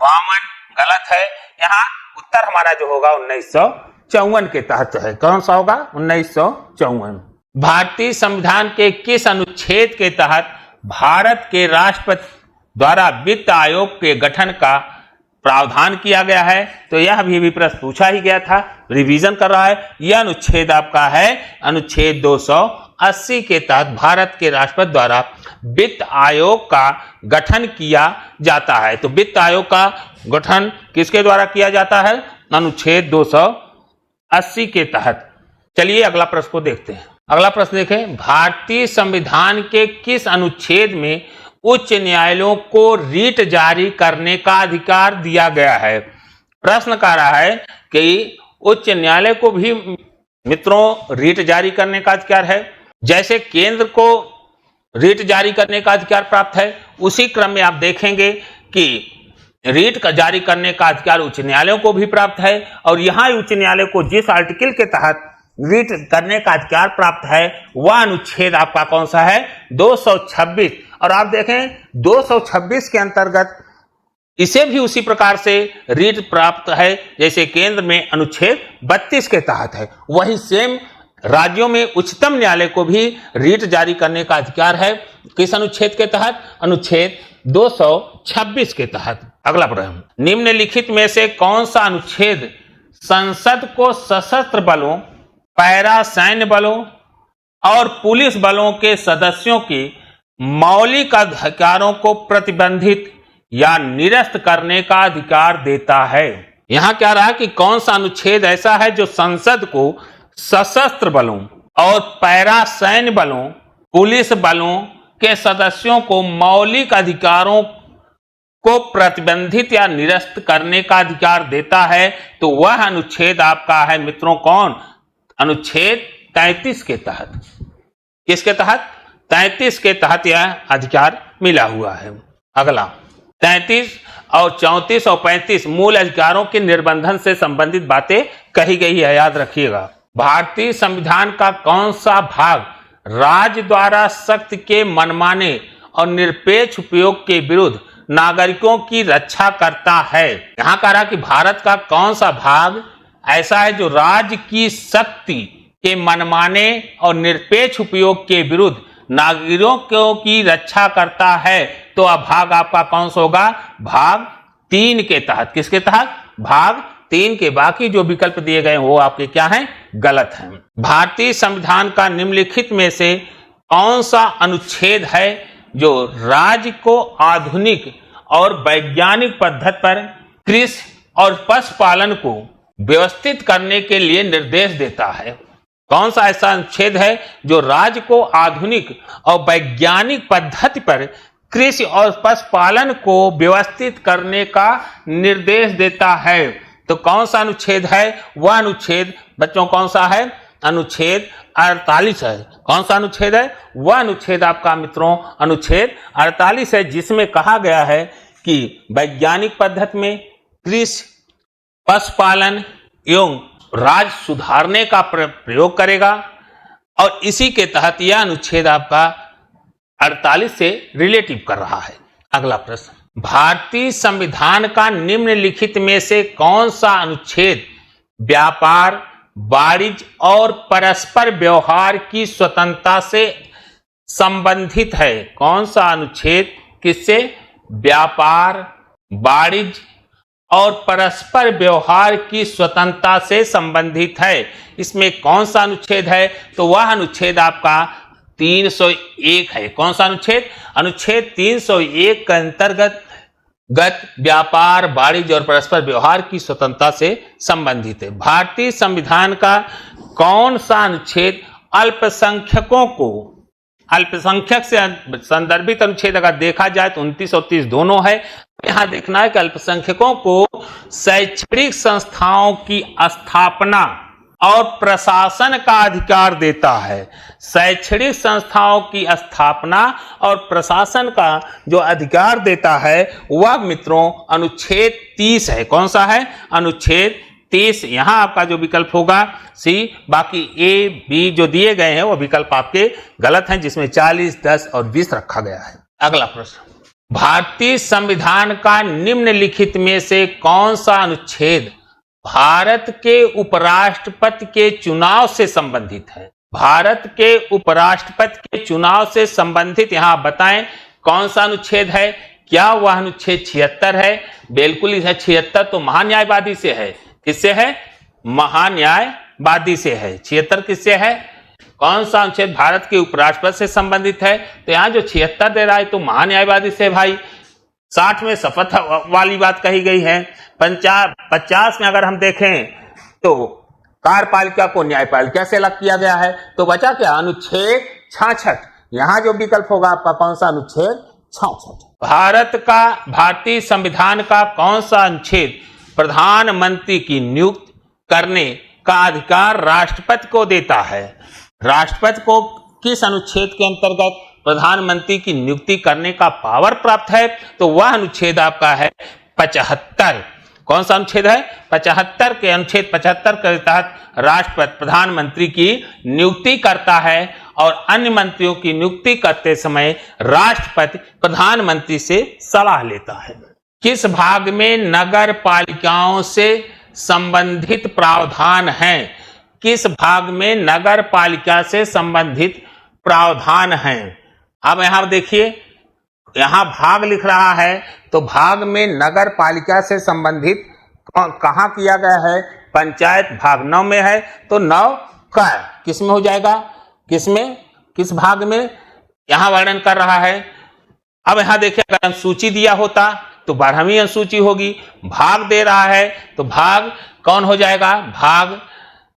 [SPEAKER 1] 52 गलत है। यहां उत्तर हमारा जो होगा 1954 के तहत है। कौन सा होगा? 1954। भारतीय संविधान के किस अनुच्छेद के तहत भारत के राष्ट्रपति द्वारा वित्त आयोग के गठन का प्रावधान किया गया है? तो यह भी प्रश्न पूछा ही गया था, रिवीजन कर रहा है। यह अनुच्छेद आपका है अनुच्छेद 280 के तहत भारत के राष्ट्रपति द्वारा वित्त आयोग का गठन किया जाता है। तो वित्त आयोग का गठन किसके द्वारा किया जाता है? अनुच्छेद 280 के तहत। चलिए अगला प्रश्न को देखते हैं। अगला प्रश्न देखें, भारतीय संविधान के किस अनुच्छेद में उच्च न्यायालयों को रीट जारी करने का अधिकार दिया गया है? प्रश्न कह रहा है कि उच्च न्यायालय को भी मित्रों रीट जारी करने का अधिकार है। जैसे केंद्र को रीट जारी करने का अधिकार प्राप्त है, उसी क्रम में आप देखेंगे कि रीट का जारी करने का अधिकार उच्च न्यायालयों को भी प्राप्त है। और यहां उच्च न्यायालय को जिस आर्टिकल के तहत रीट करने का अधिकार प्राप्त है वह अनुच्छेद आपका कौन सा है? 226। और आप देखें 226 के अंतर्गत इसे भी उसी प्रकार से रीट प्राप्त है जैसे केंद्र में अनुच्छेद 32 के तहत है, वही सेम राज्यों में उच्चतम न्यायालय को भी रीट जारी करने का अधिकार है। किस अनुच्छेद के तहत? अनुच्छेद 226 के तहत। अगला प्रश्न, निम्नलिखित में से कौन सा अनुच्छेद संसद को सशस्त्र बलों, पैरा सैन्य बलों और पुलिस बलों के सदस्यों की मौलिक अधिकारों को प्रतिबंधित या निरस्त करने का अधिकार देता है? यहां क्या रहा कि कौन सा अनुच्छेद ऐसा है जो संसद को सशस्त्र बलों और पैरा सैन्य बलों, पुलिस बलों के सदस्यों को मौलिक अधिकारों को प्रतिबंधित या निरस्त करने का अधिकार देता है? तो वह अनुच्छेद आपका है मित्रों कौन? अनुच्छेद 33 के तहत। किसके तहत? 33 के तहत यह अधिकार मिला हुआ है। अगला, 33 और 34 और 35 मूल अधिकारों के निर्बंधन से संबंधित बातें कही गई है, याद रखिएगा। भारतीय संविधान का कौन सा भाग राज्य द्वारा शक्ति के मनमाने और निरपेक्ष उपयोग के विरुद्ध नागरिकों की रक्षा करता है? यहां कह रहा कि भारत का कौन सा भाग ऐसा है जो राज्य की शक्ति के मनमाने और निरपेक्ष उपयोग के विरुद्ध नागरिकों की रक्षा करता है? तो अब भाग आपका कौन सा होगा? भाग 3 के तहत। किसके तहत? भाग 3 के। बाकी जो विकल्प दिए गए वो आपके क्या हैं? गलत हैं। भारतीय संविधान का निम्नलिखित में से कौन सा अनुच्छेद है जो राज्य को आधुनिक और वैज्ञानिक पद्धति पर कृषि और पशुपालन को व्यवस्थित करने के लिए निर्देश देता है? कौन सा ऐसा अनुच्छेद है जो राज्य को आधुनिक और वैज्ञानिक पद्धति पर कृषि और पशुपालन को व्यवस्थित करने का निर्देश देता है? तो कौन सा अनुच्छेद है? वह अनुच्छेद बच्चों कौन सा है? अनुच्छेद 48 है। कौन सा अनुच्छेद है? वह अनुच्छेद आपका मित्रों अनुच्छेद 48 है, जिसमें कहा गया है कि वैज्ञानिक पद्धति में कृषि, पशुपालन एवं राज्य सुधारने का प्रयोग करेगा। और इसी के तहत यह अनुच्छेद आपका 48 से रिलेटिव कर रहा है। अगला प्रश्न, भारतीय संविधान का निम्नलिखित में से कौन सा अनुच्छेद व्यापार, वाणिज्य और परस्पर व्यवहार की स्वतंत्रता से संबंधित है? कौन सा अनुच्छेद किससे? व्यापार, वाणिज्य और परस्पर व्यवहार की स्वतंत्रता से संबंधित है। इसमें कौन सा अनुच्छेद है? तो वह अनुच्छेद आपका 301 है। कौन सा अनुच्छेद? अनुच्छेद 301 के अंतर्गत व्यापार, वाणिज्य और परस्पर व्यवहार की स्वतंत्रता से संबंधित है। भारतीय संविधान का कौन सा अनुच्छेद अल्पसंख्यकों को, अल्पसंख्यक से संदर्भित अनुच्छेद अगर देखा जाए तो 29 और 30 दोनों है। यहां देखना है कि अल्पसंख्यकों को शैक्षणिक संस्थाओं की स्थापना और प्रशासन का अधिकार देता है। शैक्षणिक संस्थाओं की स्थापना और प्रशासन का जो अधिकार देता है वह मित्रों अनुच्छेद 30 है। कौन सा है? अनुच्छेद 30। यहां आपका जो विकल्प होगा सी, बाकी ए बी जो दिए गए हैं वो विकल्प आपके गलत हैं, जिसमें 40, 10 और 20 रखा गया है। अगला प्रश्न, भारतीय संविधान का निम्नलिखित में से कौन सा अनुच्छेद भारत के उपराष्ट्रपति के चुनाव से संबंधित है? भारत के उपराष्ट्रपति के चुनाव से संबंधित यहां बताएं कौन सा अनुच्छेद है? क्या वह अनुच्छेद 76 है? बिल्कुल है, 76 तो महान्यायवादी से है। किससे है? महान्यायवादी से है। 76 किससे है? कौन सा अनुच्छेद भारत के उपराष्ट्रपति से संबंधित है? तो यहां जो 76 दे रहा है तो महान्यायवादी से भाई। 60 में शपथ वाली बात कही गई है। 50 में अगर हम देखें तो कार्यपालिका को न्यायपालिका से अलग किया गया है। तो बचा क्या? अनुच्छेद 66। यहां जो विकल्प होगा आपका कौन सा? अनुच्छेद 66। भारतीय संविधान का कौन सा अनुच्छेद प्रधानमंत्री की नियुक्ति करने का अधिकार राष्ट्रपति को देता है? राष्ट्रपति को किस अनुच्छेद के अंतर्गत प्रधानमंत्री की नियुक्ति करने का पावर प्राप्त है? तो वह अनुच्छेद आपका है 75। कौन सा अनुच्छेद है? 75 के अनुच्छेद 75 के तहत राष्ट्रपति प्रधानमंत्री की नियुक्ति करता है और अन्य मंत्रियों की नियुक्ति करते समय राष्ट्रपति प्रधानमंत्री से सलाह लेता है। किस भाग में नगर पालिकाओं से संबंधित प्रावधान हैं? किस भाग में नगर पालिका से संबंधित प्रावधान हैं? अब यहां देखिए, यहां भाग लिख रहा है तो भाग में नगर पालिका से संबंधित कहां किया गया है? पंचायत भाग 9 में है, तो 9 का किस में हो जाएगा? किस भाग में यहां वर्णन कर रहा है। अब यहां देखिए, अगर अनुसूची दिया होता तो 12वीं अनुसूची होगी। भाग दे रहा है तो भाग कौन हो जाएगा? भाग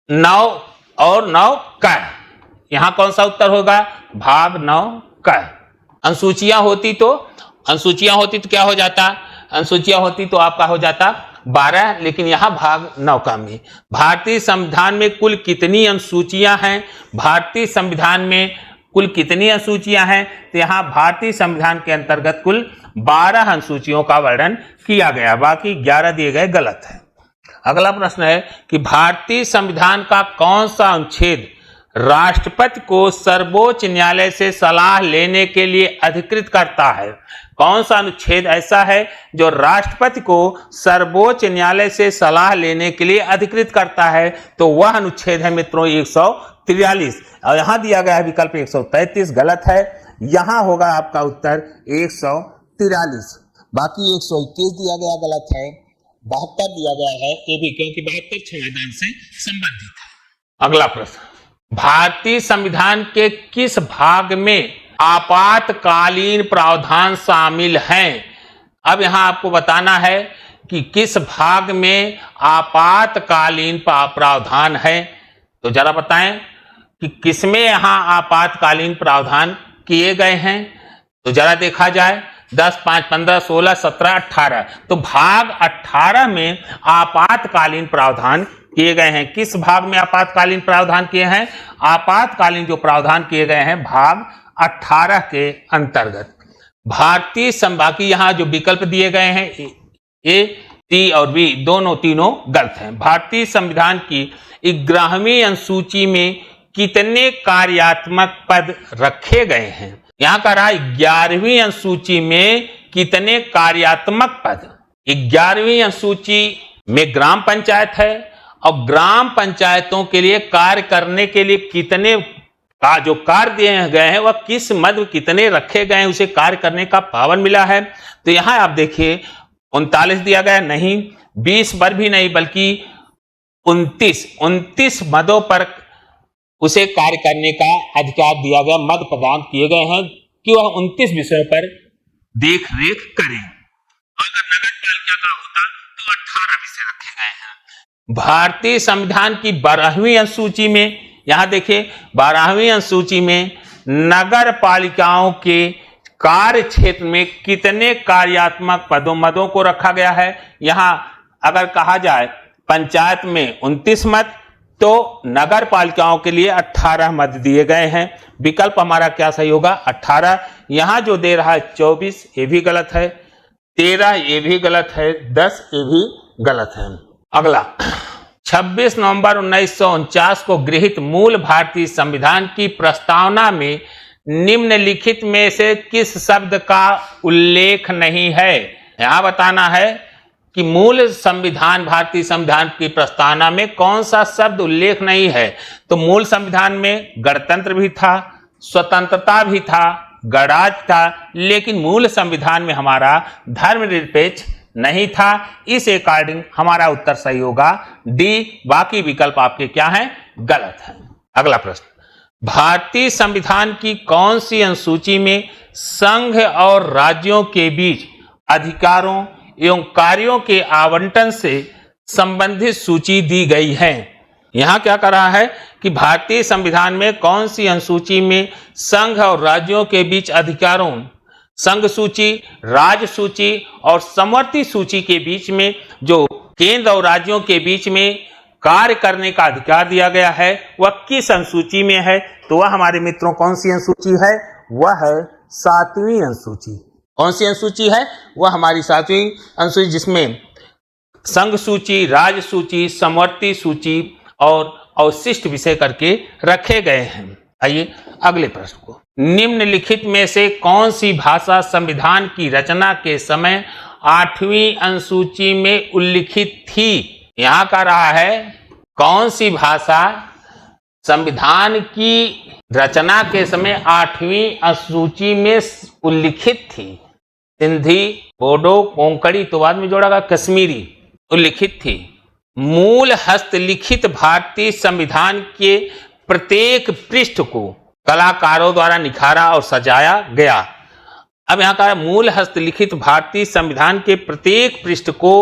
[SPEAKER 1] 9 और 9 का। यहां कौन सा उत्तर होगा? भाग 9 का। अनुसूचियां होती तो क्या हो जाता? अनुसूचियां होती तो आपका हो जाता 12, लेकिन यहां भाग 9 का में। भारतीय संविधान में कुल कितनी अनुसूचियां हैं? भारतीय संविधान में कुल कितनी अनुसूचियां हैं? तो यहां भारतीय संविधान के अंतर्गत कुल 12 अनुसूचियों का वर्णन किया गया, बाकी 11 दिए गए गलत है। अगला प्रश्न है कि भारतीय संविधान का कौन सा अनुच्छेद राष्ट्रपति को सर्वोच्च न्यायालय से सलाह लेने के लिए अधिकृत करता है? कौन सा अनुच्छेद ऐसा है जो राष्ट्रपति को सर्वोच्च न्यायालय से सलाह लेने के लिए अधिकृत करता है? तो वह अनुच्छेद है मित्रों 143, और यहां दिया गया है विकल्प 133, गलत है। यहां होगा आपका उत्तर 143, बाकी 121 दिया गया गलत है, 72 दिया गया है, ये भी क्योंकि 72 संविधान से संबंधित है। अगला प्रश्न, भारतीय संविधान के किस भाग में आपातकालीन प्रावधान शामिल हैं? अब यहां आपको बताना है कि किस भाग में आपातकालीन प्रावधान है, तो जरा बताएं कि किसमें यहां आपातकालीन प्रावधान किए गए हैं। तो जरा देखा जाए 10, 5, 15, 16, 17, 18, तो भाग 18 में आपातकालीन प्रावधान किए गए हैं। किस भाग में आपातकालीन प्रावधान किए हैं? आपातकालीन जो प्रावधान किए गए हैं भाग 18 के अंतर्गत। भारतीय बाकी यहां जो विकल्प दिए गए हैं ए, सी और बी तीनों गलत हैं। भारतीय संविधान की 11वीं अनुसूची में कितने कार्यात्मक पद रखे गए हैं? यहां कह रहा है 11वीं अनुसूची में कितने कार्यात्मक पद। 11वीं अनुसूची में ग्राम पंचायत है, और ग्राम पंचायतों के लिए कार्य करने के लिए कितने का जो कार्य दिए गए हैं वह किस मद कितने रखे गए हैं, उसे कार्य करने का पावन मिला है। तो यहां आप देखिए 39 दिया गया, नहीं 20 पर भी नहीं, बल्कि 29 मदों पर उसे कार्य करने का अधिकार दिया गया, मद प्रदान किए गए हैं कि वह 29 विषयों पर देख रेख करें। अगर नगर पालिका का होता तो 18 विषय रखे गए हैं। भारतीय संविधान की 12वीं अनुसूची में, यहां देखिए 12वीं अनुसूची में नगर पालिकाओं के कार्य क्षेत्र में कितने कार्यात्मक मदों को रखा गया है। यहां अगर कहा जाए पंचायत में 29 मद, तो नगर पालिकाओं के लिए 18 मद दिए गए हैं। विकल्प हमारा क्या सही होगा? 18। यहां जो दे रहा है 24, ये भी गलत है, 13 ये भी गलत है, 10 ये भी गलत है। अगला 26 नवंबर 1949 को गृहीत मूल भारतीय संविधान की प्रस्तावना में निम्नलिखित में से किस शब्द का उल्लेख नहीं है? यहां बताना है कि मूल संविधान भारतीय संविधान की प्रस्तावना में कौन सा शब्द उल्लेख नहीं है। तो मूल संविधान में गणतंत्र भी था, स्वतंत्रता भी था, गणराज्य था, लेकिन मूल संविधान में हमारा धर्मनिरपेक्ष नहीं था। इस अकॉर्डिंग हमारा उत्तर सही होगा डी, बाकी विकल्प आपके क्या हैं? गलत है। अगला प्रश्न, भारतीय संविधान की कौन सी अनुसूची में संघ और राज्यों के बीच अधिकारों एवं कार्यों के आवंटन से संबंधित सूची दी गई है? यहां क्या कर रहा है कि भारतीय संविधान में कौन सी अनुसूची में संघ और राज्यों के बीच अधिकारों, संघ सूची, राज्य सूची और समवर्ती सूची के बीच में जो केंद्र और राज्यों के बीच में कार्य करने का अधिकार दिया गया है वह किस अनुसूची में है? तो वह हमारे मित्रों कौन सी अनुसूची है? वह है 7वीं अनुसूची। कौन सी अनुसूची है? वह हमारी 7वीं अनुसूची, जिसमें संघ सूची, राज्य सूची, समवर्ती सूची और अवशिष्ट विषय करके रखे गए हैं। आइए अगले प्रश्न को, निम्नलिखित में से कौन सी भाषा संविधान की रचना के समय 8वीं अनुसूची में उल्लिखित थी। यहां का रहा है कौन सी भाषा संविधान की रचना के समय 8वीं अनुसूची में उल्लिखित थी। सिंधी, बोडो, कोंकणी, तो बाद में जोड़ा गया कश्मीरी उल्लिखित थी। मूल हस्तलिखित भारतीय संविधान के प्रत्येक पृष्ठ को कलाकारों द्वारा निखारा और सजाया गया। अब यहाँ का मूल हस्तलिखित भारतीय संविधान के प्रत्येक पृष्ठ को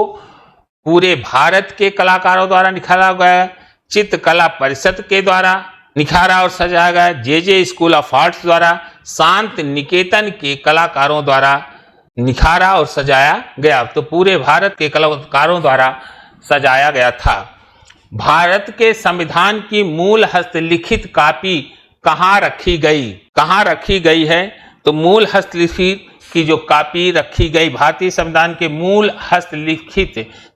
[SPEAKER 1] पूरे भारत के कलाकारों द्वारा निखारा गया। चित्रकला परिषद के द्वारा निखारा और सजाया गया। जे स्कूल ऑफ आर्ट्स द्वारा, शांत निकेतन के कलाकारों द्वारा निखारा और सजाया गया। तो पूरे भारत के कलाकारों द्वारा सजाया गया था। भारत के संविधान की मूल हस्तलिखित कॉपी कहाँ रखी गई? कहाँ रखी गई है? तो मूल हस्तलिखित की जो कॉपी रखी गई, भारतीय संविधान के मूल हस्तलिखित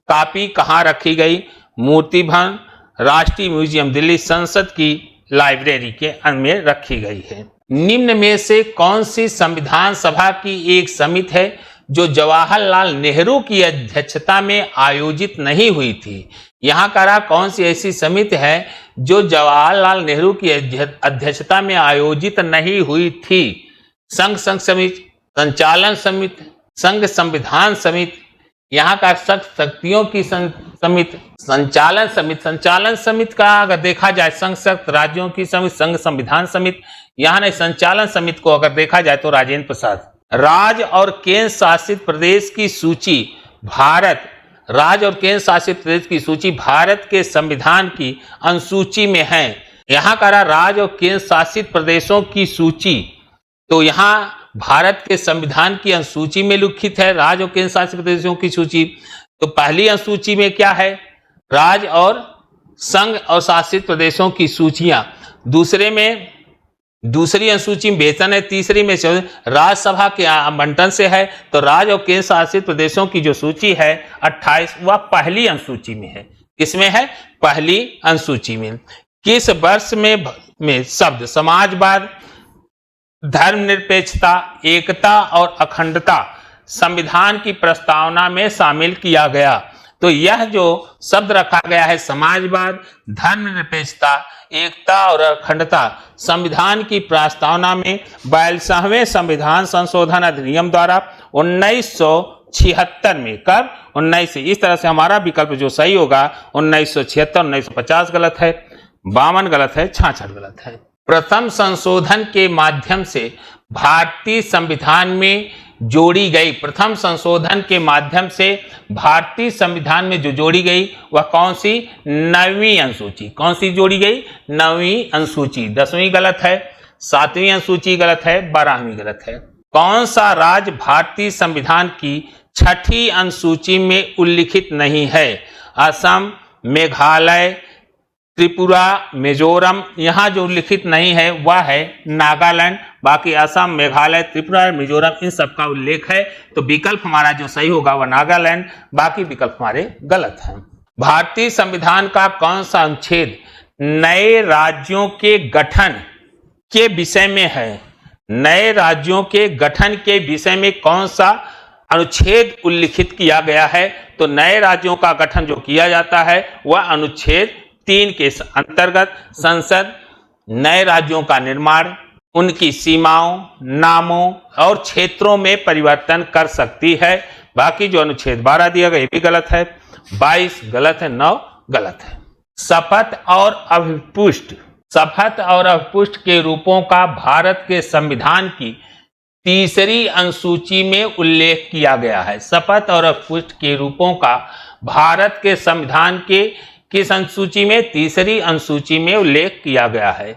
[SPEAKER 1] कॉपी कहाँ रखी गई? मूर्ति भवन, राष्ट्रीय म्यूजियम दिल्ली, संसद की लाइब्रेरी के में रखी गई है। निम्न में से कौन सी संविधान सभा की एक समिति है जो जवाहरलाल नेहरू की अध्यक्षता में आयोजित नहीं हुई थी? यहाँ का कौन सी ऐसी समिति है जो जवाहरलाल नेहरू की अध्यक्षता में आयोजित नहीं हुई थी? संघ समिति, संचालन समिति, संघ संविधान समिति, यहाँ का शक्तियों की समिति, संचालन समिति। संचालन समिति का अगर देखा जाए संघ राज्यों की समिति, संघ संविधान समिति, यहाँ नहीं, संचालन समिति को अगर देखा जाए तो राजेंद्र प्रसाद। राज्य और केंद्र शासित प्रदेश की सूची भारत, राज्य और केंद्र शासित प्रदेश की सूची भारत के संविधान की अनुसूची में है। यहाँ का राज्य और केंद्र शासित प्रदेशों की सूची, तो यहाँ भारत के संविधान की अनुसूची में लिखित है राज्य और केंद्र शासित प्रदेशों की सूची। तो पहली अनुसूची में क्या है? राज्य और संघ और शासित प्रदेशों की सूचियां। दूसरे में, दूसरी अनुसूची में वेतन है। तीसरी में राज्यसभा के आवंटन से है। तो राज्य और केंद्र शासित प्रदेशों की जो सूची है 28, वह पहली अनुसूची में है। किसमें है? पहली अनुसूची में। किस वर्ष में शब्द समाजवाद, धर्मनिरपेक्षता, एकता और अखंडता संविधान की प्रस्तावना में शामिल किया गया? तो यह जो शब्द रखा गया है समाजवाद, धर्मनिरपेक्षता, एकता और अखंडता संविधान की प्रस्तावना में 42वें संविधान संशोधन अधिनियम द्वारा 1976 में, कब? 19 से। इस तरह से हमारा विकल्प जो सही होगा 1976, 1950 गलत है, 52 गलत है, 66 गलत है। प्रथम संशोधन के माध्यम से भारतीय संविधान में जोड़ी गई, प्रथम संशोधन के माध्यम से भारतीय संविधान में जो जोड़ी गई वह कौन सी? 9वीं अनुसूची। कौन सी जोड़ी गई? 9वीं अनुसूची। 10वीं गलत है, 7वीं अनुसूची गलत है, 12वीं गलत है। कौन सा राज्य भारतीय संविधान की 6ठी अनुसूची में उल्लिखित नहीं है? असम, मेघालय, त्रिपुरा, मिजोरम। यहाँ जो उल्लिखित नहीं है वह है नागालैंड। बाकी असम, मेघालय, त्रिपुरा, मिजोरम इन सब का उल्लेख है। तो विकल्प हमारा जो सही होगा वह नागालैंड, बाकी विकल्प हमारे गलत हैं। भारतीय संविधान का कौन सा अनुच्छेद नए राज्यों के गठन के विषय में है? नए राज्यों के गठन के विषय में कौन सा अनुच्छेद उल्लिखित किया गया है? तो नए राज्यों का गठन जो किया जाता है वह अनुच्छेद 3 के अंतर्गत संसद नए राज्यों का निर्माण, उनकी सीमाओं, नामों और क्षेत्रों में परिवर्तन कर सकती है। बाकी जो अनुच्छेद 12 दिया गया ये भी गलत है, 22 गलत है, 9 गलत है। शपथ और अभिपुष्ट, शपथ और अभिपुष्ट के रूपों का भारत के संविधान की 3री अनुसूची में उल्लेख किया गया है। शपथ और अभिपुष्ट के रूपों का भारत के संविधान के किस अनुसूची में? 3री अनुसूची में उल्लेख किया गया है।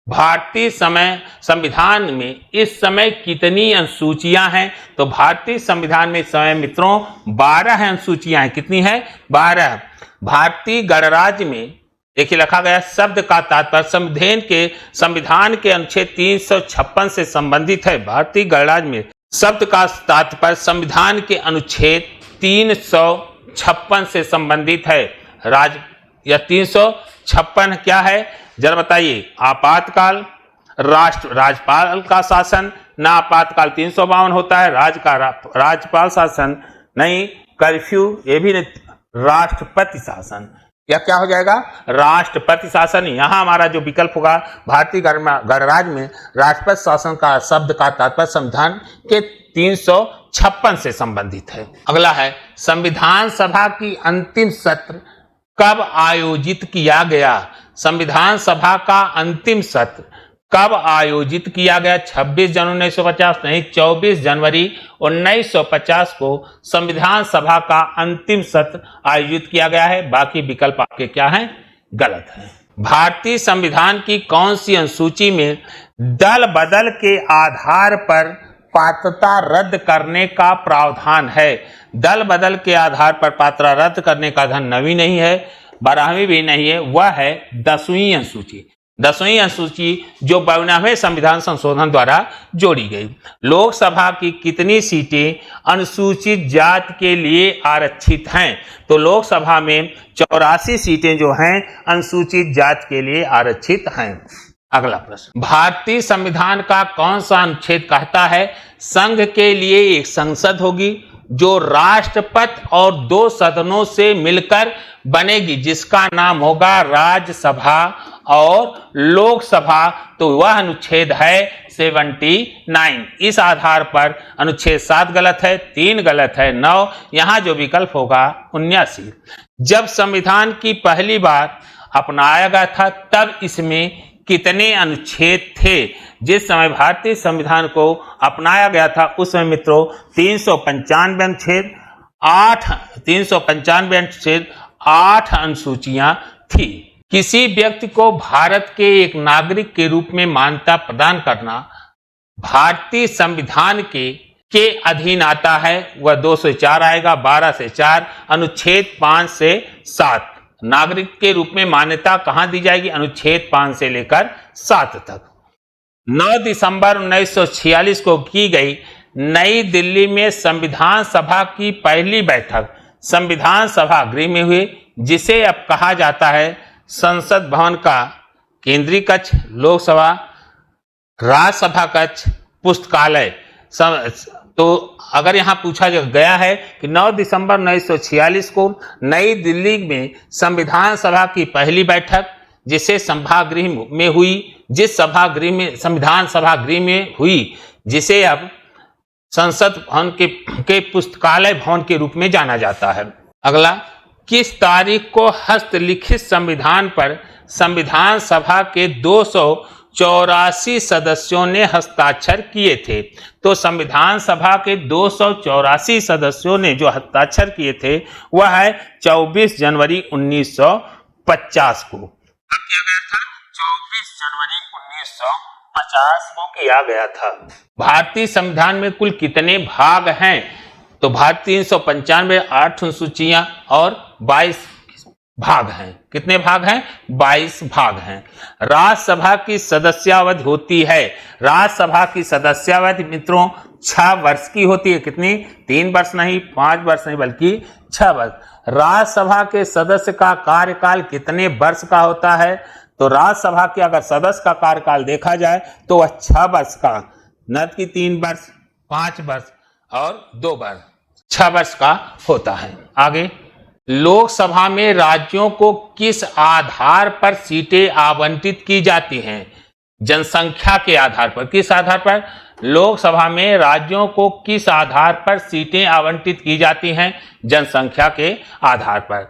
[SPEAKER 1] भारतीय संविधान में इस समय कितनी अनुसूचियां हैं? तो भारतीय संविधान में इस समय मित्रों 12 अनुसूचियां हैं। कितनी है? 12। भारतीय गणराज्य में देखिए लिखा गया शब्द का तात्पर्य संविधान के अनुच्छेद 356 से संबंधित है। भारतीय गणराज्य में शब्द का तात्पर्य संविधान के अनुच्छेद 356 से संबंधित है। या 356 क्या है जरा बताइए? आपातकाल, राज्यपाल का शासन, ना आपातकाल 352 होता है, राज्यपाल शासन नहीं, कर्फ्यू ये भी नहीं, राष्ट्रपति शासन, यह क्या हो जाएगा, राष्ट्रपति शासन। यहां हमारा जो विकल्प होगा भारतीय गणराज्य में राष्ट्रपति शासन का शब्द का तात्पर्य संविधान के 356 से संबंधित है। अगला है संविधान सभा की अंतिम सत्र कब आयोजित किया गया। संविधान सभा का अंतिम सत्र कब आयोजित किया गया। 26 जनवरी 1950 नहीं, 24 जनवरी 1950 को संविधान सभा का अंतिम सत्र आयोजित किया गया है। बाकी विकल्प आपके क्या हैं, गलत हैं। भारतीय संविधान की कौन सी अनुसूची में दल बदल के आधार पर पात्रता रद्द करने का प्रावधान है। दल बदल के आधार पर पात्रता रद्द करने का धन 9वीं नहीं है, 12वीं भी नहीं है, वह है 10वीं अनुसूची। 10वीं अनुसूची जो 52वें संविधान संशोधन द्वारा जोड़ी गई। लोकसभा की कितनी सीटें अनुसूचित जाति के लिए आरक्षित हैं। तो लोकसभा में 84 सीटें जो हैं अनुसूचित जाति के लिए आरक्षित हैं। अगला प्रश्न, भारतीय संविधान का कौन सा अनुच्छेद कहता है संघ के लिए एक संसद होगी जो राष्ट्रपति और 2 सदनों से मिलकर बनेगी, जिसका नाम होगा राज्यसभा और लोकसभा। तो वह अनुच्छेद है 79। इस आधार पर अनुच्छेद 7 गलत है, 3 गलत है, 9, यहां जो विकल्प होगा 79। जब संविधान की पहली बार अपनाया गया था तब इसमें कितने अनुच्छेद थे। जिस समय भारतीय संविधान को अपनाया गया था उस समय मित्रों 395 अनुच्छेद, 8 अनुसूचियां थी। किसी व्यक्ति को भारत के एक नागरिक के रूप में मान्यता प्रदान करना भारतीय संविधान के अधीन आता है, वह 2 से 4 आएगा, 12 से 4, अनुच्छेद 5 से 7। नागरिक के रूप में मान्यता कहां दी जाएगी, अनुच्छेद 5 से लेकर 7 तक। 9 दिसंबर 1946 को की गई नई दिल्ली में संविधान सभा की पहली बैठक संविधान सभा गृह में हुई, जिसे अब कहा जाता है संसद भवन का केंद्रीय कक्ष, लोकसभा, राज्यसभा कक्ष, पुस्तकालय। तो अगर यहां पूछा गया है कि 9 दिसंबर 1946 को नई दिल्ली में संविधान सभा की पहली बैठक जिसे सभागृह में हुई, जिस सभागृह में संविधान सभा गृह में हुई, जिसे अब संसद भवन के पुस्तकालय भवन के रूप में जाना जाता है। अगला, किस तारीख को हस्तलिखित संविधान पर संविधान सभा के 284 सदस्यों ने हस्ताक्षर किए थे। तो संविधान सभा के 284 सदस्यों ने जो हस्ताक्षर किए थे वह है 24 जनवरी 1950 को। कब किया गया था? 24 जनवरी 1950 को किया गया था। भारतीय संविधान में कुल कितने भाग हैं? तो भारतीय 395 8 अनुसूचियां और 22 भाग हैं। कितने भाग हैं? 22 भाग हैं। राज्यसभा की सदस्यावधि होती है, राज्यसभा की सदस्यावधि मित्रों 6 वर्ष की होती है। कितनी? 3 वर्ष नहीं, 5 वर्ष नहीं, बल्कि 6 वर्ष। राज्यसभा के सदस्य का कार्यकाल कितने वर्ष का होता है? तो राज्यसभा के अगर सदस्य का कार्यकाल देखा जाए तो वह 6 वर्ष का, न कि 3 वर्ष, 5 वर्ष और 2 वर्ष, 6 वर्ष का होता है। आगे, लोकसभा में राज्यों को किस आधार पर सीटें आवंटित की जाती हैं? जनसंख्या के आधार पर। किस आधार पर? लोकसभा में राज्यों को किस आधार पर सीटें आवंटित की जाती हैं? जनसंख्या के आधार पर।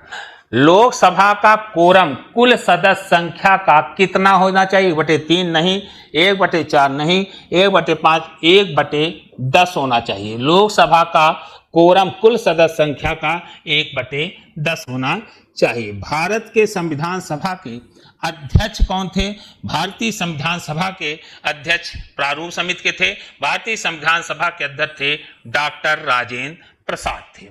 [SPEAKER 1] लोकसभा का कोरम कुल सदस्य संख्या का कितना होना चाहिए? 1/3 नहीं, 1/4 नहीं, 1/5, 1/10 होना चाहिए। लोकसभा का कोरम कुल सदस्य संख्या का 1/10 होना चाहिए। भारत के संविधान सभा के अध्यक्ष कौन थे? भारतीय संविधान सभा के अध्यक्ष प्रारूप समिति के थे। भारतीय संविधान सभा के अध्यक्ष थे डॉक्टर राजेंद्र प्रसाद थे।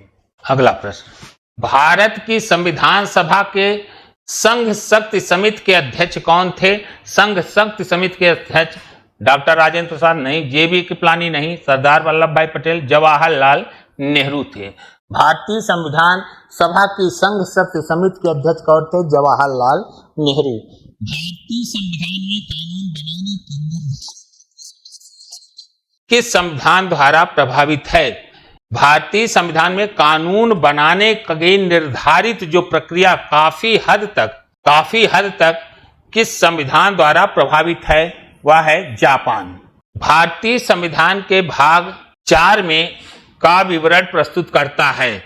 [SPEAKER 1] अगला प्रश्न, भारत की संविधान सभा के संघ शक्ति समिति के अध्यक्ष कौन थे? संघ शक्ति समिति के अध्यक्ष डॉक्टर राजेंद्र प्रसाद नहीं, जेबी कृपलानी नहीं, सरदार वल्लभ भाई पटेल, जवाहरलाल नेहरू थे। भारतीय संविधान सभा की संघ शक्ति समिति के अध्यक्ष कौन थे? जवाहरलाल नेहरू। भारतीय संविधान में कानून बनाने के किस संविधान द्वारा प्रभावित है? भारतीय संविधान में कानून बनाने की निर्धारित जो प्रक्रिया काफी हद तक किस संविधान द्वारा प्रभावित है, वह है जापान। भारतीय संविधान के भाग 4 में का विवरण प्रस्तुत करता है।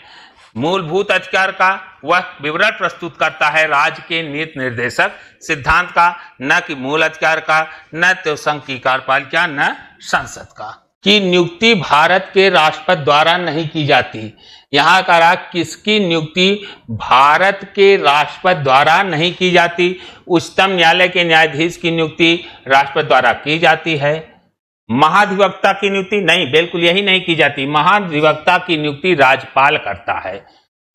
[SPEAKER 1] मूलभूत अधिकार का वह विवरण प्रस्तुत करता है राज्य के नीति निर्देशक सिद्धांत का, न कि मूल अधिकार का, न तो संघ की कार्यपालिका, न संसद का। की नियुक्ति भारत के राष्ट्रपति द्वारा नहीं की जाती। यहाँ कहा किसकी नियुक्ति भारत के राष्ट्रपति द्वारा नहीं की जाती। उच्चतम न्यायालय के न्यायाधीश की नियुक्ति राष्ट्रपति द्वारा की जाती है। महाधिवक्ता की नियुक्ति नहीं, बिल्कुल यही नहीं की जाती। महाधिवक्ता की नियुक्ति राज्यपाल करता है,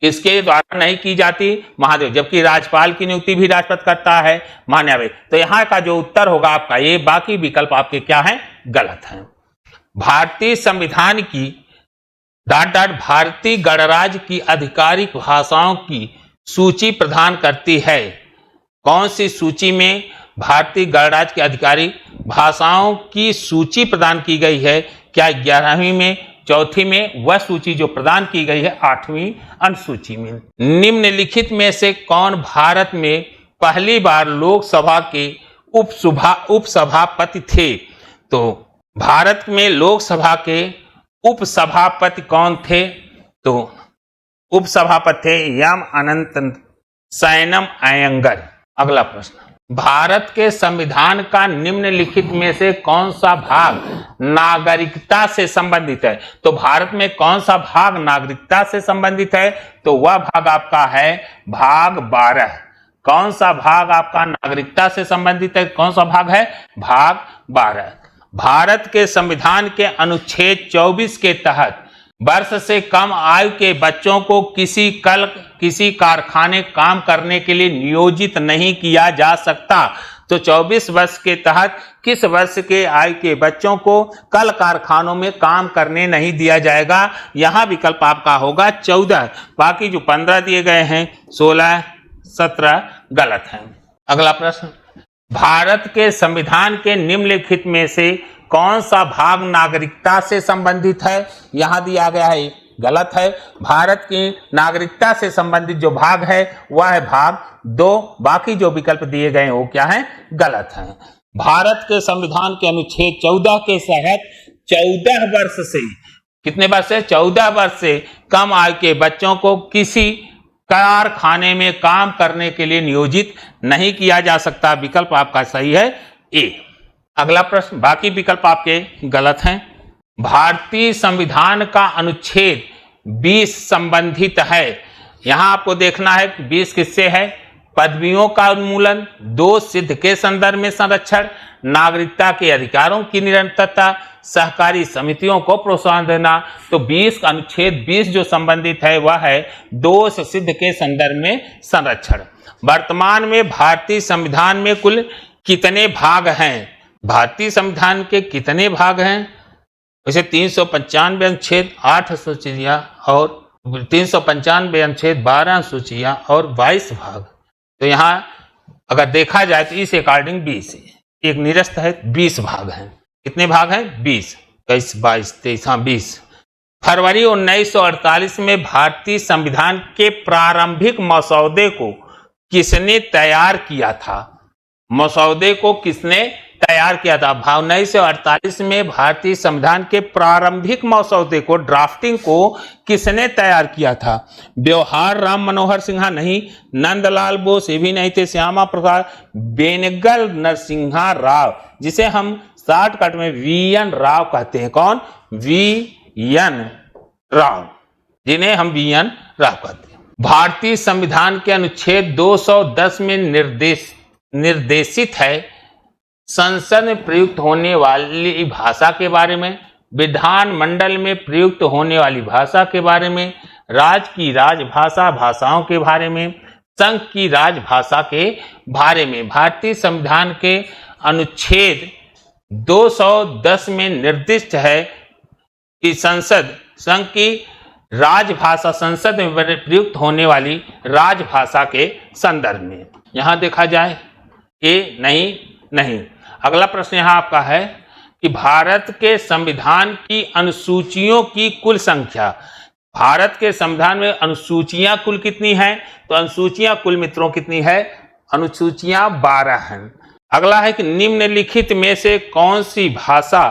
[SPEAKER 1] इसके द्वारा नहीं की जाती महाधिवक्ता, जबकि राज्यपाल की नियुक्ति भी राष्ट्रपति करता है महान्यायवादी। तो यहाँ का जो उत्तर होगा आपका ये, बाकी विकल्प आपके क्या है, गलत है। भारतीय संविधान की भारतीय गणराज्य की आधिकारिक भाषाओं की सूची प्रदान करती है। कौन सी सूची में भारतीय गणराज्य की आधिकारिक भाषाओं की सूची प्रदान की गई है? क्या 11वीं में, 4थी में? वह सूची जो प्रदान की गई है 8वीं अनुसूची में। निम्नलिखित में से कौन भारत में पहली बार लोकसभा के उपसभापति थे? तो भारत में लोकसभा के उपसभापति कौन थे? तो उपसभापति थे एम अनंत सैनम अयंगर। अगला प्रश्न, भारत के संविधान का निम्नलिखित में से कौन सा भाग नागरिकता से संबंधित है? तो भारत में कौन सा भाग नागरिकता से संबंधित है? तो वह भाग आपका है भाग 12। कौन सा भाग आपका नागरिकता से संबंधित है? कौन सा भाग है? भाग 12। भारत के संविधान के अनुच्छेद 24 के तहत वर्ष से कम आयु के बच्चों को किसी कारखाने काम करने के लिए नियोजित नहीं किया जा सकता। तो 24 वर्ष के तहत किस वर्ष के आयु के बच्चों को कल कारखानों में काम करने नहीं दिया जाएगा? यहाँ विकल्प आपका होगा 14। बाकी जो 15 दिए गए हैं 16, 17 गलत हैं। अगला प्रश्न, भारत के संविधान के निम्नलिखित में से कौन सा भाग नागरिकता से संबंधित है? यहां दिया गया है, गलत है। भारत की नागरिकता से संबंधित जो भाग है वह है भाग 2। बाकी जो विकल्प दिए गए हैं वो क्या है? गलत है। भारत के संविधान के अनुच्छेद 14 के तहत 14 वर्ष से, कितने वर्ष से? 14 वर्ष से कम आयु के बच्चों को किसी कारखाने में काम करने के लिए नियोजित नहीं किया जा सकता। विकल्प आपका सही है ए। अगला प्रश्न, बाकी विकल्प आपके गलत हैं। भारतीय संविधान का अनुच्छेद 20 संबंधित है। यहां आपको देखना है 20 किससे है? पदवियों का उन्मूलन, दोष सिद्ध के संदर्भ में संरक्षण, नागरिकता के अधिकारों की निरंतरता, सहकारी समितियों को प्रोत्साहन देना। तो 20 का अनुच्छेद 20 जो संबंधित है वह है दोष सिद्ध के संदर्भ में संरक्षण। वर्तमान में भारतीय संविधान में कुल कितने भाग हैं? भारतीय संविधान के कितने भाग हैं? वैसे 395 अनुच्छेद 8 अनुसूचियां और 395 अनुच्छेद 12 अनुसूचियां और 22 भाग। तो यहाँ अगर देखा जाए तो इस अकॉर्डिंग 20 एक निरस्त है, 20 भाग हैं। कितने भाग हैं? 20, 21, 22, 23, हाँ 20। फरवरी 1948 में भारतीय संविधान के प्रारंभिक मसौदे को किसने तैयार किया था? मसौदे को किसने तैयार किया था? 1948 में भारतीय संविधान के प्रारंभिक मसौदे को, ड्राफ्टिंग को किसने तैयार किया था? व्यवहार राम मनोहर सिन्हा नहीं, नंदलाल बोस ये भी नहीं थे, श्यामा प्रसाद, बेनेगल नरसिम्हा राव, जिसे हम शॉर्टकट में वीएन राव कहते हैं। कौन? वीएन राव, जिन्हें हम वीएन राव कहते हैं। भारतीय संविधान के अनुच्छेद 210 में निर्देशित है संसद में प्रयुक्त होने वाली भाषा के बारे में, विधानमंडल में प्रयुक्त होने वाली भाषा के बारे में, राज्य की राजभाषा भाषाओं के बारे में, संघ की राजभाषा के बारे में। भारतीय संविधान के अनुच्छेद 210 में निर्दिष्ट है कि संसद संघ की राजभाषा, संसद में प्रयुक्त होने वाली राजभाषा के संदर्भ में। यहां देखा जाए ए नहीं। अगला प्रश्न यहां आपका है कि भारत के संविधान की अनुसूचियों की कुल संख्या, भारत के संविधान में अनुसूचियां कुल कितनी हैं? तो अनुसूचियां कुल मित्रों कितनी है? अनुसूचियां 12 हैं। अगला है कि निम्नलिखित में से कौन सी भाषा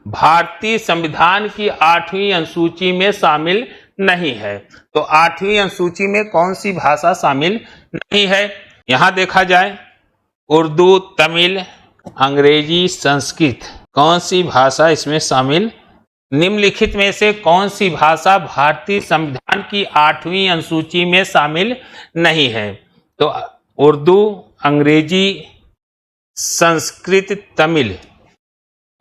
[SPEAKER 1] भारतीय संविधान की 8वीं अनुसूची में शामिल नहीं है? तो 8वीं अनुसूची में कौन सी भाषा शामिल नहीं है? यहां देखा जाए उर्दू, तमिल, अंग्रेजी, संस्कृत, कौन सी भाषा इसमें शामिल? निम्नलिखित में से कौन सी भाषा भारतीय संविधान की 8वीं अनुसूची में शामिल नहीं है? तो उर्दू, अंग्रेजी, संस्कृत, तमिल,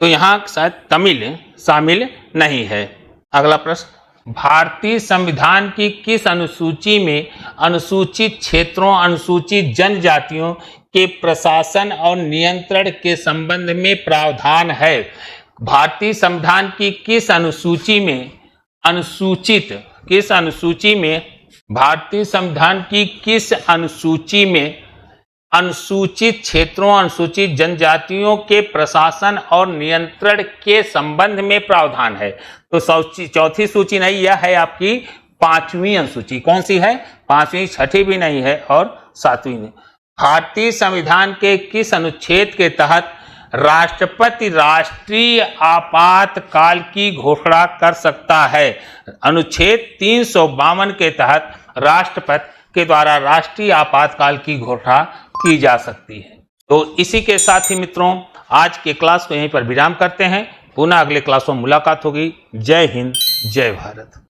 [SPEAKER 1] तो यहां शायद तमिल शामिल नहीं है। अगला प्रश्न, भारतीय संविधान की किस अनुसूची में अनुसूचित क्षेत्रों, अनुसूचित जनजातियों के प्रशासन और नियंत्रण के संबंध में प्रावधान है? भारतीय संविधान की किस अनुसूची में भारतीय संविधान की किस अनुसूची में अनुसूचित क्षेत्रों, अनुसूचित जनजातियों के प्रशासन और नियंत्रण के संबंध में प्रावधान है? तो चौथी सूची नहीं, यह है आपकी 5वीं अनुसूची। कौन सी है? 5वीं, 6ठी भी नहीं है और 7वीं नहीं। भारतीय संविधान के किस अनुच्छेद के तहत राष्ट्रपति राष्ट्रीय आपातकाल की घोषणा कर सकता है? अनुच्छेद 352 के तहत राष्ट्रपति के द्वारा राष्ट्रीय आपातकाल की घोषणा की जा सकती है। तो इसी के साथ ही मित्रों आज के क्लास को यहीं पर विराम करते हैं। पुनः अगले क्लास में मुलाकात होगी। जय हिंद, जय भारत।